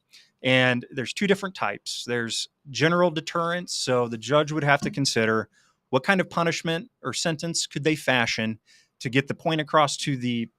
And there's 2 different types. There's general deterrence. So the judge would have to consider what kind of punishment or sentence could they fashion to get the point across to the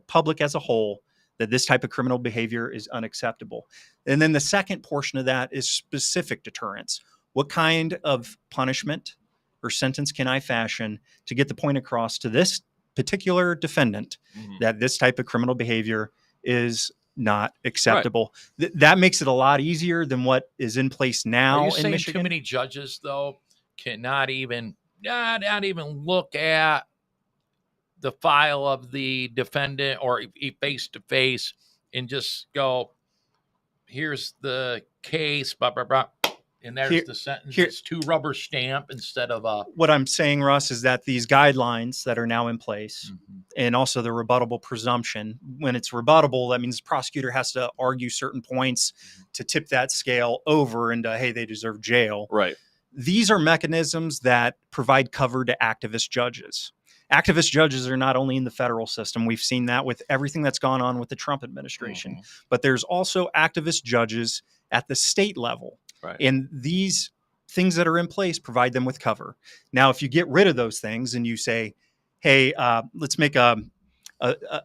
public as a whole that this type of criminal behavior is unacceptable. And then the second portion of that is specific deterrence. What kind of punishment or sentence can I fashion to get the point across to this particular defendant that this type of criminal behavior is not acceptable? Right. That makes it a lot easier than what is in place now. Are you saying Michigan? Too many judges, though, cannot even look at the file of the defendant or face to face and just go, here's the case, blah, blah, blah. And there's Here- the sentence. here- It's 2 rubber stamp instead of a. What I'm saying, Russ, is that these guidelines that are now in place, Mhm. and also the rebuttable presumption, when it's rebuttable, that means the prosecutor has to argue certain points to tip that scale over into, hey, they deserve jail. Right. These are mechanisms that provide cover to activist judges. Activist judges are not only in the federal system. We've seen that with everything that's gone on with the Trump administration, but there's also activist judges at the state level. Right. And these things that are in place provide them with cover. Now, if you get rid of those things and you say, hey, let's make a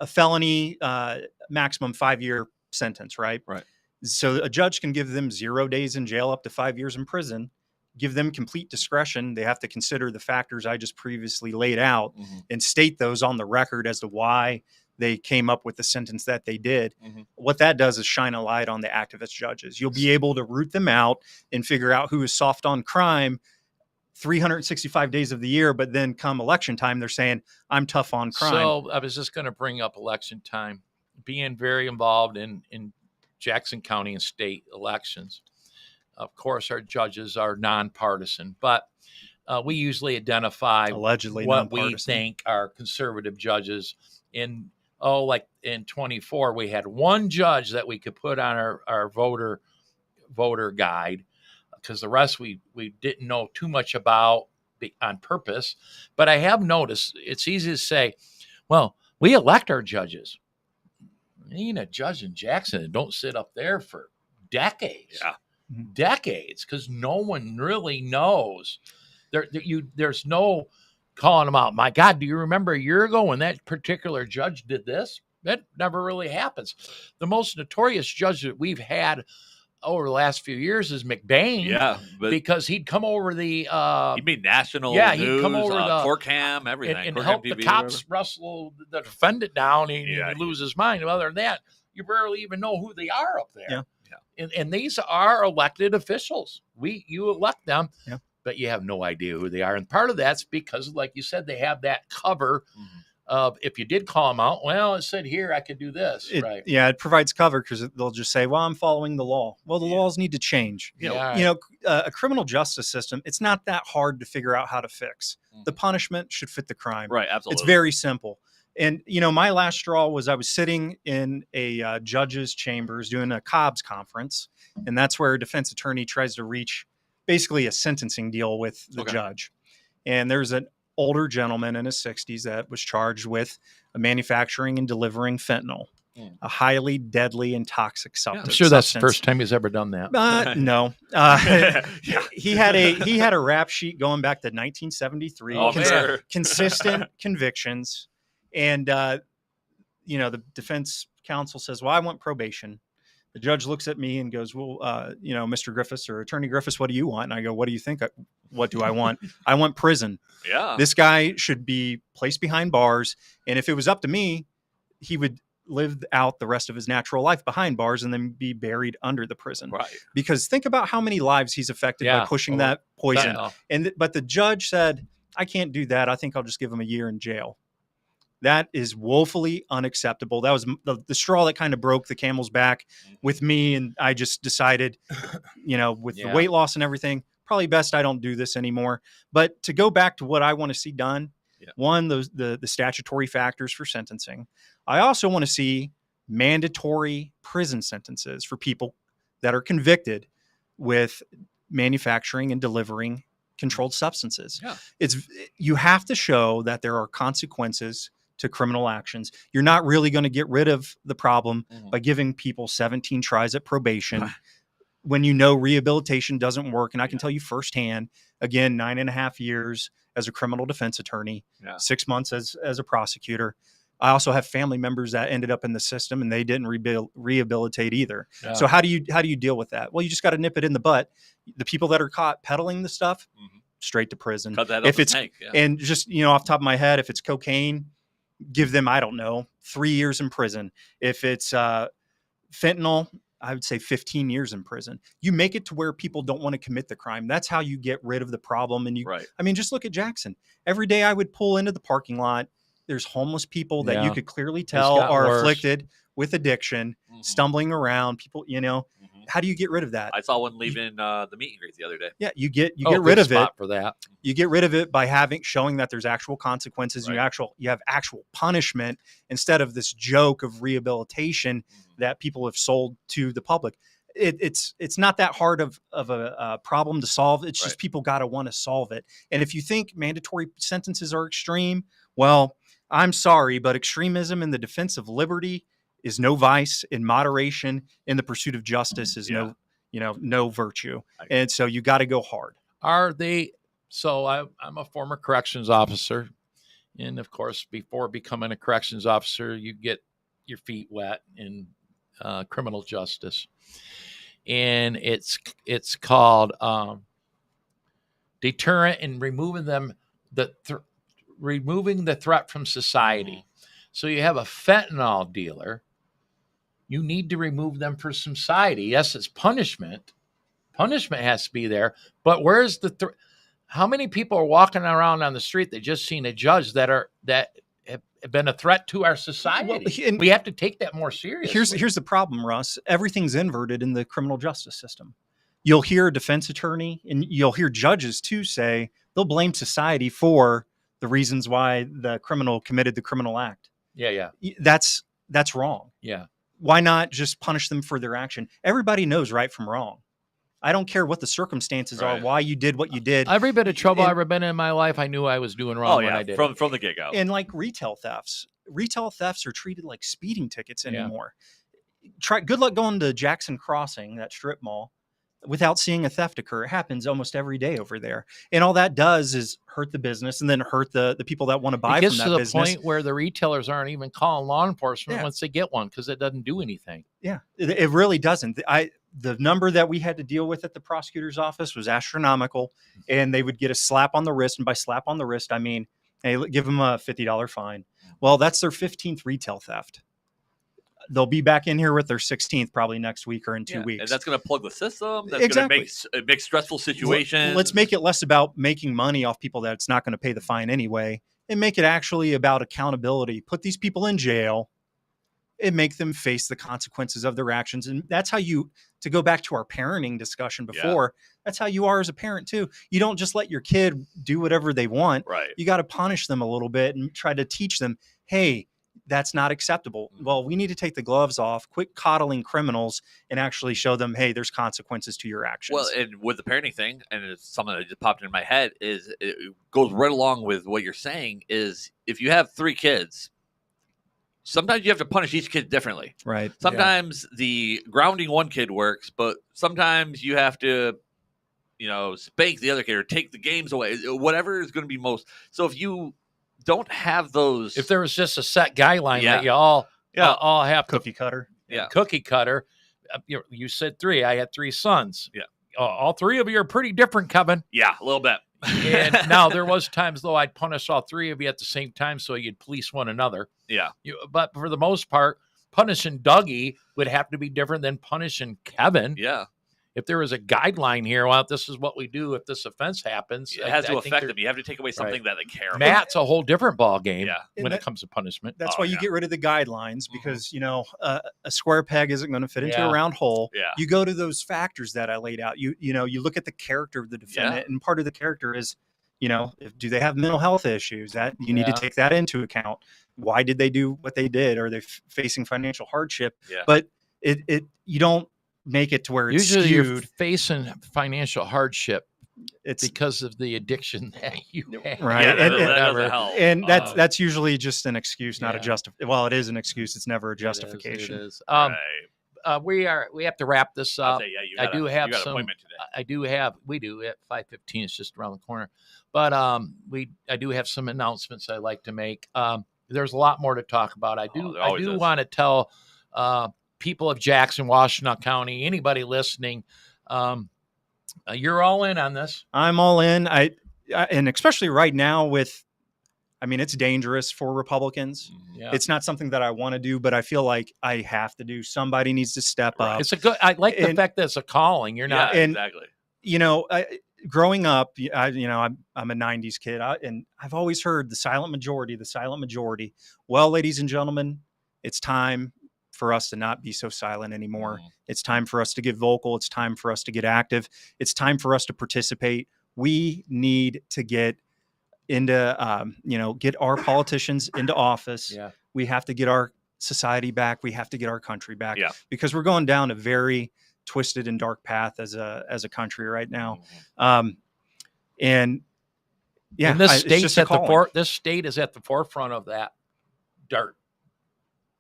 felony maximum 5-year sentence, right? Right. So a judge can give them 0 days in jail up to 5 years in prison, give them complete discretion. They have to consider the factors I just previously laid out and state those on the record as to why they came up with the sentence that they did. What that does is shine a light on the activist judges. You'll be able to root them out and figure out who is soft on crime 365 days of the year, but then come election time, they're saying, I'm tough on crime. So I was just going to bring up election time. Being very involved in Jackson County and state elections. Of course, our judges are nonpartisan, but we usually identify Allegedly what we nonpartisan. think are conservative judges. Like in 24, we had one judge that we could put on our voter guide, because the rest we didn't know too much about on purpose. But I have noticed it's easy to say, well, we elect our judges. Ain't a judge in Jackson and don't sit up there for decades. Yeah. Decades, because no one really knows. There's no calling them out. My God, do you remember a year ago when that particular judge did this? That never really happens. The most notorious judge that we've had over the last few years is McBain. Yeah, but because he'd come over the he made national he'd news, come over the court cam, everything, and Court help Cam the TV, cops wrestle the defendant down, and Yeah. he'd lose his mind. Other than that, you barely even know who they are up there. Yeah. And these are elected officials. You elect them, Yeah. but you have no idea who they are. And part of that's because, like you said, they have that cover of, if you did call them out, well, it said here I could do this, right? Yeah, it provides cover because they'll just say, well, I'm following the law. Well, the laws need to change. A criminal justice system, it's not that hard to figure out how to fix. The punishment should fit the crime. Right, absolutely. It's very simple. And, my last straw was I was sitting in a judge's chambers doing a Cobb's conference, and that's where a defense attorney tries to reach basically a sentencing deal with the judge. And there's an older gentleman in his 60s that was charged with manufacturing and delivering fentanyl, a highly deadly and toxic substance. I'm sure that's the first time he's ever done that. No. He had a rap sheet going back to 1973. Oh, man. Consistent convictions. And, the defense counsel says, well, I want probation. The judge looks at me and goes, well, Mr. Griffis or Attorney Griffis, what do you want? And I go, what do you think? What do I want? I want prison. Yeah. This guy should be placed behind bars. And if it was up to me, he would live out the rest of his natural life behind bars and then be buried under the prison. Right. Because think about how many lives he's affected by pushing that poison. But the judge said, I can't do that. I think I'll just give him a year in jail. That is woefully unacceptable. That was the straw that kind of broke the camel's back with me. And I just decided, with the weight loss and everything, probably best I don't do this anymore. But to go back to what I want to see done, one, the statutory factors for sentencing. I also want to see mandatory prison sentences for people that are convicted with manufacturing and delivering controlled substances. Yeah. You have to show that there are consequences to criminal actions. You're not really going to get rid of the problem by giving people 17 tries at probation when rehabilitation doesn't work. And I can tell you firsthand, again, 9.5 years as a criminal defense attorney, 6 months as a prosecutor. I also have family members that ended up in the system and they didn't rehabilitate either. Yeah. So how do you deal with that? Well, you just got to nip it in the butt. The people that are caught peddling the stuff, straight to prison. Cut that if it's tank, and just off the top of my head, if it's cocaine, give them 3 years in prison. If it's fentanyl, I would say 15 years in prison. You make it to where people don't want to commit the crime. That's how you get rid of the problem. And just look at Jackson. Every day I would pull into the parking lot. There's homeless people that you could clearly tell are afflicted with addiction, stumbling around. People, how do you get rid of that? I saw one leaving the meet and greet the other day. Yeah, you get Oh, rid good of it. spot for that. You get rid of it by showing that there's actual consequences. Right. You have actual punishment instead of this joke of rehabilitation that people have sold to the public. It's not that hard of a problem to solve. It's just people got to want to solve it. And if you think mandatory sentences are extreme, well, I'm sorry, but extremism in the defense of liberty is no vice, in moderation in the pursuit of justice is no virtue. And so you got to go hard. Are they? So I'm a former corrections officer. And of course, before becoming a corrections officer, you get your feet wet in criminal justice. And it's called deterrent and removing the threat from society. So you have a fentanyl dealer. You need to remove them from society. Yes, it's punishment. Punishment has to be there. But where's the how many people are walking around on the street that just seen a judge that have been a threat to our society? Well, we have to take that more seriously. Here's the problem, Russ. Everything's inverted in the criminal justice system. You'll hear a defense attorney and you'll hear judges too say they'll blame society for the reasons why the criminal committed the criminal act. Yeah. That's wrong. Yeah. Why not just punish them for their action? Everybody knows right from wrong. I don't care what the circumstances are, why you did what you did. Every bit of trouble I've ever been in my life, I knew I was doing wrong when I did it. From the get-go. And like retail thefts are treated like speeding tickets anymore. Good luck going to Jackson Crossing, that strip mall, without seeing a theft occur. It happens almost every day over there. And all that does is hurt the business and then hurt the people that want to buy from that business. It gets to the point where the retailers aren't even calling law enforcement once they get one because it doesn't do anything. Yeah, it really doesn't. The number that we had to deal with at the prosecutor's office was astronomical, and they would get a slap on the wrist. And by slap on the wrist, I mean, hey, give them a $50 fine. Well, that's their 15th retail theft. They'll be back in here with their 16th probably next week or in 2 weeks. And that's going to plug the system. That's going to make stressful situations. Let's make it less about making money off people that it's not going to pay the fine anyway, and make it actually about accountability. Put these people in jail and make them face the consequences of their actions. And that's how to go back to our parenting discussion before, that's how you are as a parent too. You don't just let your kid do whatever they want. Right. You got to punish them a little bit and try to teach them, hey, that's not acceptable. Well, we need to take the gloves off, quit coddling criminals, and actually show them, hey, there's consequences to your actions. Well, and with the parenting thing, and it's something that just popped in my head, is it goes right along with what you're saying, is if you have 3 kids, sometimes you have to punish each kid differently. Right. Sometimes the grounding one kid works, but sometimes you have to, spank the other kid or take the games away, whatever is going to be most. So if you don't have those, if there was just a set guideline that you all have cookie cutter. Cookie cutter. You said 3. I had 3 sons. Yeah. All 3 of you are pretty different, Kevin. Yeah, a little bit. And now there was times though I'd punish all 3 of you at the same time, so you'd police one another. Yeah. But for the most part, punishing Dougie would have to be different than punishing Kevin. Yeah. If there was a guideline here, well, this is what we do if this offense happens. It has to affect them. You have to take away something that they care about. Matt's a whole different ball game when it comes to punishment. That's why you get rid of the guidelines, because a square peg isn't going to fit into a round hole. Yeah. You go to those factors that I laid out. You look at the character of the defendant, and part of the character is, do they have mental health issues? That you need to take that into account. Why did they do what they did? Are they facing financial hardship? Yeah. But you don't make it to where it's usually skewed. You're facing financial hardship. It's because of the addiction that you have. Right. Yeah, that doesn't help. And that's usually just an excuse, not a justification. Well, it is an excuse. It's never a justification. It is. Right. We have to wrap this up. I do have some appointment today. We do at 5:15. It's just around the corner. But I do have some announcements I'd like to make. There's a lot more to talk about. I do want to tell people of Jackson, Washtenaw County, anybody listening, you're all in on this. I'm all in. And especially right now it's dangerous for Republicans. Yeah. It's not something that I want to do, but I feel like I have to do. Somebody needs to step up. I like the fact that it's a calling. You're not exactly. Growing up, I'm a 90s kid, and I've always heard the silent majority. Well, ladies and gentlemen, it's time for us to not be so silent anymore. Mhm. It's time for us to get vocal. It's time for us to get active. It's time for us to participate. We need to get into, get our politicians into office. Yeah. We have to get our society back. We have to get our country back, Yeah. because we're going down a very twisted and dark path as a country right now. Mhm. And yeah, And this it's state's just a at the calling. this state is at the forefront of that dark,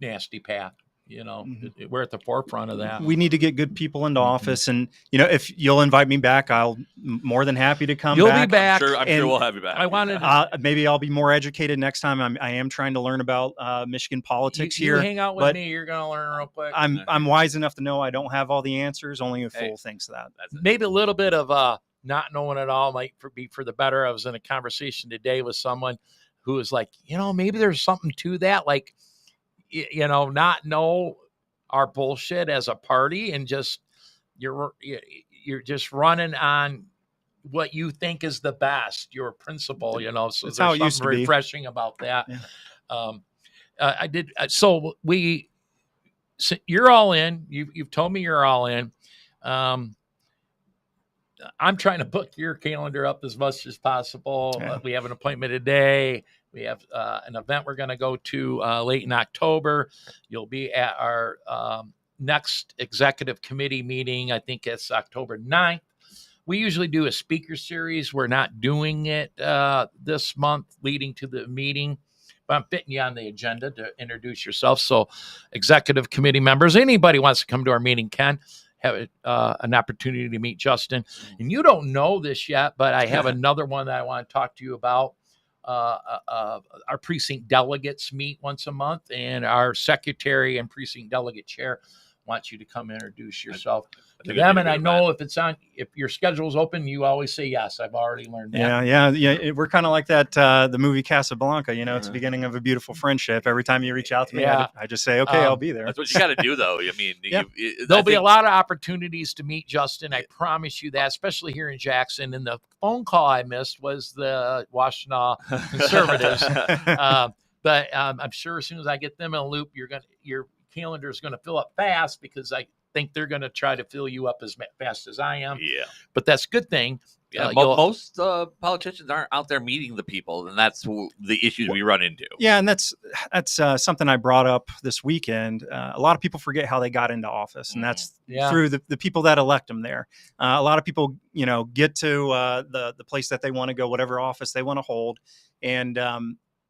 nasty path. We're at the forefront of that. We need to get good people into Mhm. office, and if you'll invite me back, I'll more than happy to come You'll back. be back. I'm sure And we'll have you back. I wanted Maybe I'll be more educated next time. I am trying to learn about Michigan politics you here. hang out with but me. You're gonna learn real quick. I'm wise enough to know I don't have all the answers. Only a Hey. fool thinks that. That's it. Maybe a little bit of not knowing it all might be for the better. I was in a conversation today with someone who was like, maybe there's something to that. Like, not know our bullshit as a party, and just you're just running on what you think is the best, your principle. So That's there's how it something used to be. refreshing about that. Yeah. I did. So you're all in. You've told me you're all in. I'm trying to book your calendar up as much as possible. Yeah. We have an appointment today. We have an event we're going to go to late in October. You'll be at our next executive committee meeting. I think it's October 9th. We usually do a speaker series. We're not doing it this month leading to the meeting, but I'm fitting you on the agenda to introduce yourself. So executive committee members, anybody wants to come to our meeting can have an opportunity to meet Justin. And you don't know this yet, but I have another one that I want to talk to you about. Our precinct delegates meet once a month, and our secretary and precinct delegate chair wants you to come introduce yourself to them. And I know if your schedule is open, you always say yes. I've already learned that. Yeah. We're kind of like that, the movie Casablanca, it's the beginning of a beautiful friendship. Every time you reach out to me, Yeah. I just say, okay, I'll be there. That's what you got to do, though. I mean, Yeah. There'll be a lot of opportunities to meet Justin. I promise you that, especially here in Jackson. And the phone call I missed was the Washtenaw Conservatives. But I'm sure as soon as I get them in a loop, your calendar is going to fill up fast, because I think they're going to try to fill you up as fast as I am. Yeah. But that's a good thing. Yeah, most politicians aren't out there meeting the people, and that's the issues we run into. Yeah, and that's something I brought up this weekend. A lot of people forget how they got into office, and that's through the people that elect them there. A lot of people, get to the place that they want to go, whatever office they want to hold, and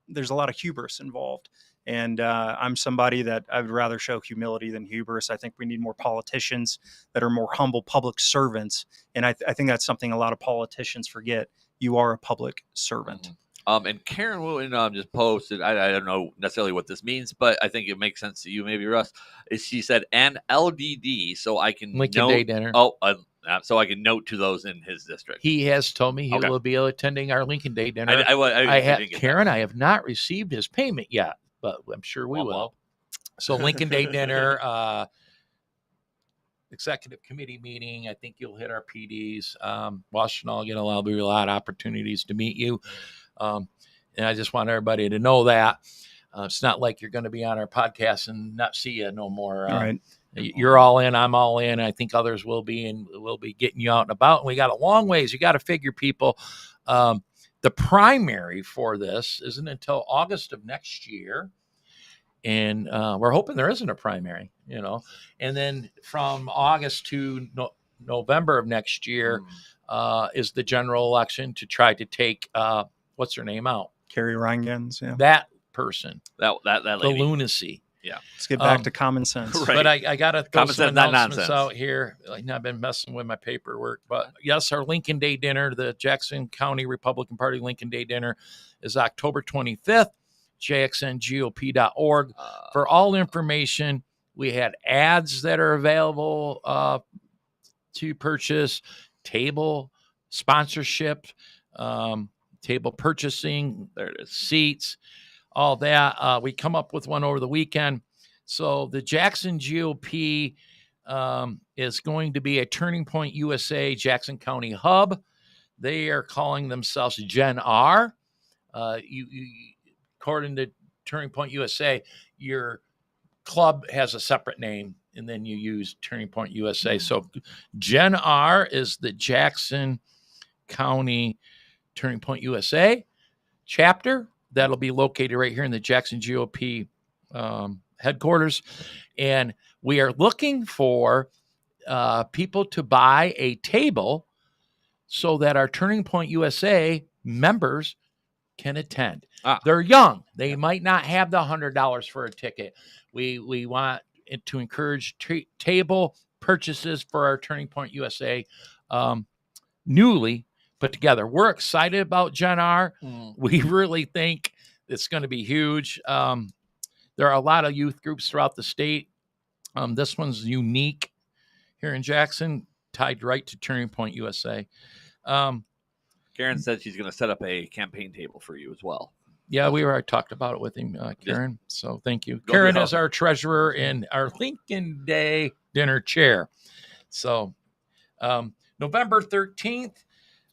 there's a lot of hubris involved. And I'm somebody that I would rather show humility than hubris. I think we need more politicians that are more humble public servants. And I think that's something a lot of politicians forget. You are a public servant. And Karen Wooten just posted, I don't know necessarily what this means, but I think it makes sense to you, maybe, Russ. She said, an LDD, so I can Lincoln Day dinner. So I can note to those in his district. He has told me he Okay. will be attending our Lincoln Day dinner. I didn't get Karen, that. I have not received his payment yet, but I'm sure we will. So Lincoln Day dinner, executive committee meeting. I think you'll hit our PDs. Washtenaw, there'll be a lot of opportunities to meet you. And I just want everybody to know that it's not like you're going to be on our podcast and not see you no more. All right. You're all in. I'm all in. I think others will be, and we'll be getting you out and about. And we got a long ways. You got to figure, people. The primary for this isn't until August of next year. And we're hoping there isn't a primary, And then from August to November of next year is the general election to try to take, what's her name out? Carrie Reingens, yeah. That person. That The lady. lunacy. Yeah. Let's get back to common sense. Right. But I got to throw Common some sense, not announcements nonsense. out here. I've been messing with my paperwork. But yes, our Lincoln Day dinner, the Jackson County Republican Party Lincoln Day dinner, is October 25th, jxngop.org. For all information, we had ads that are available to purchase, table sponsorship, table purchasing, There it is. seats, all that. We come up with one over the weekend. So the Jackson GOP is going to be a Turning Point USA Jackson County hub. They are calling themselves Gen R. According to Turning Point USA, your club has a separate name, and then you use Turning Point USA. So Gen R is the Jackson County Turning Point USA chapter. That'll be located right here in the Jackson GOP headquarters. And we are looking for people to buy a table so that our Turning Point USA members can attend. They're young. They might not have the $100 for a ticket. We want it to encourage table purchases for our Turning Point USA newly put together. We're excited about Gen R. We really think it's going to be huge. There are a lot of youth groups throughout the state. This one's unique here in Jackson, tied right to Turning Point USA. Karen said she's going to set up a campaign table for you as well. Yeah, we already talked about it with him, Karen. So thank you. Karen is our treasurer and our Lincoln Day dinner chair. So November 13th,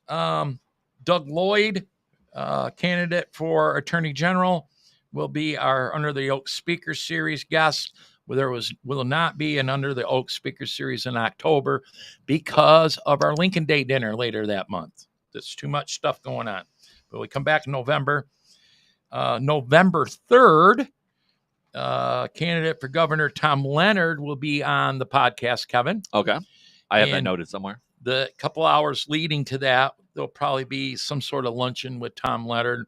Doug Lloyd, candidate for Attorney General, will be our Under the Oak Speaker Series guest. There will not be an Under the Oak Speaker Series in October because of our Lincoln Day dinner later that month. There's too much stuff going on. But we come back in November. November 3rd, candidate for Governor Tom Leonard will be on the podcast, Kevin. Okay. I have that noted somewhere. The couple hours leading to that, there'll probably be some sort of luncheon with Tom Leonard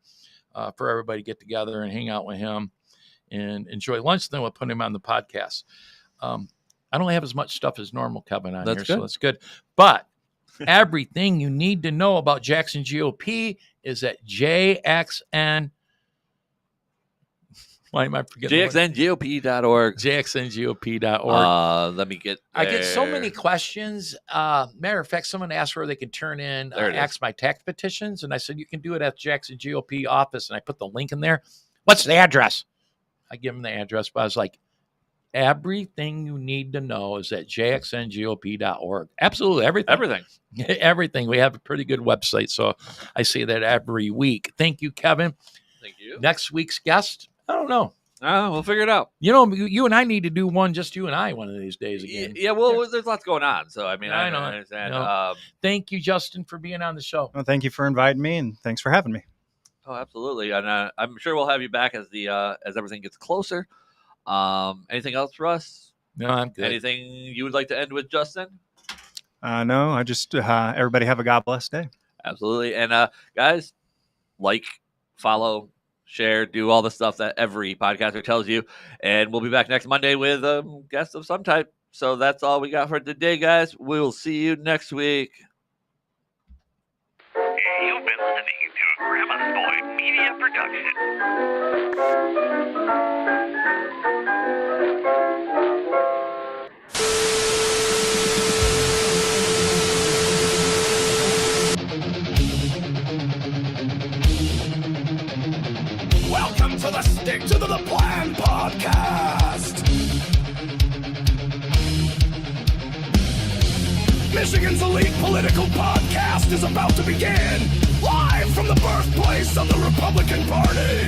for everybody to get together and hang out with him and enjoy lunch. Then we'll put him on the podcast. I don't have as much stuff as normal, Kevin, on here, so that's good. But everything you need to know about Jackson GOP is at JXN. Why am I forgetting? JXNGOP.org. JXNGOP.org. Let me get there. I there. get so many questions. Matter of fact, someone asked where they can turn in ask my tax petitions. And I said, you can do it at Jackson GOP office. And I put the link in there. What's the address? I give them the address, but I was like, everything you need to know is at jxngop.org. Absolutely everything. Everything. We have a pretty good website, so I say that every week. Thank you, Kevin. Thank you. Next week's guest, I don't know. We'll figure it out. You know, you and I need to do one, just you and I, one of these days again. Yeah, well, there's lots going on, so I mean, I know. I understand. Thank you, Justin, for being on the show. Well, thank you for inviting me, and thanks for having me. Oh, absolutely, and I'm sure we'll have you back as as everything gets closer. Anything else for us? No, I'm good. Anything you would like to end with, Justin? No, I just everybody have a God bless day. Absolutely, and guys, like, follow, share, do all the stuff that every podcaster tells you, and we'll be back next Monday with a guest of some type. So that's all we got for today, guys. We'll see you next week. You've been listening to a Grandma's Boy Media Production. Welcome to the Stick to the Plan podcast. Michigan's elite political podcast is about to begin, live from the birthplace of the Republican Party.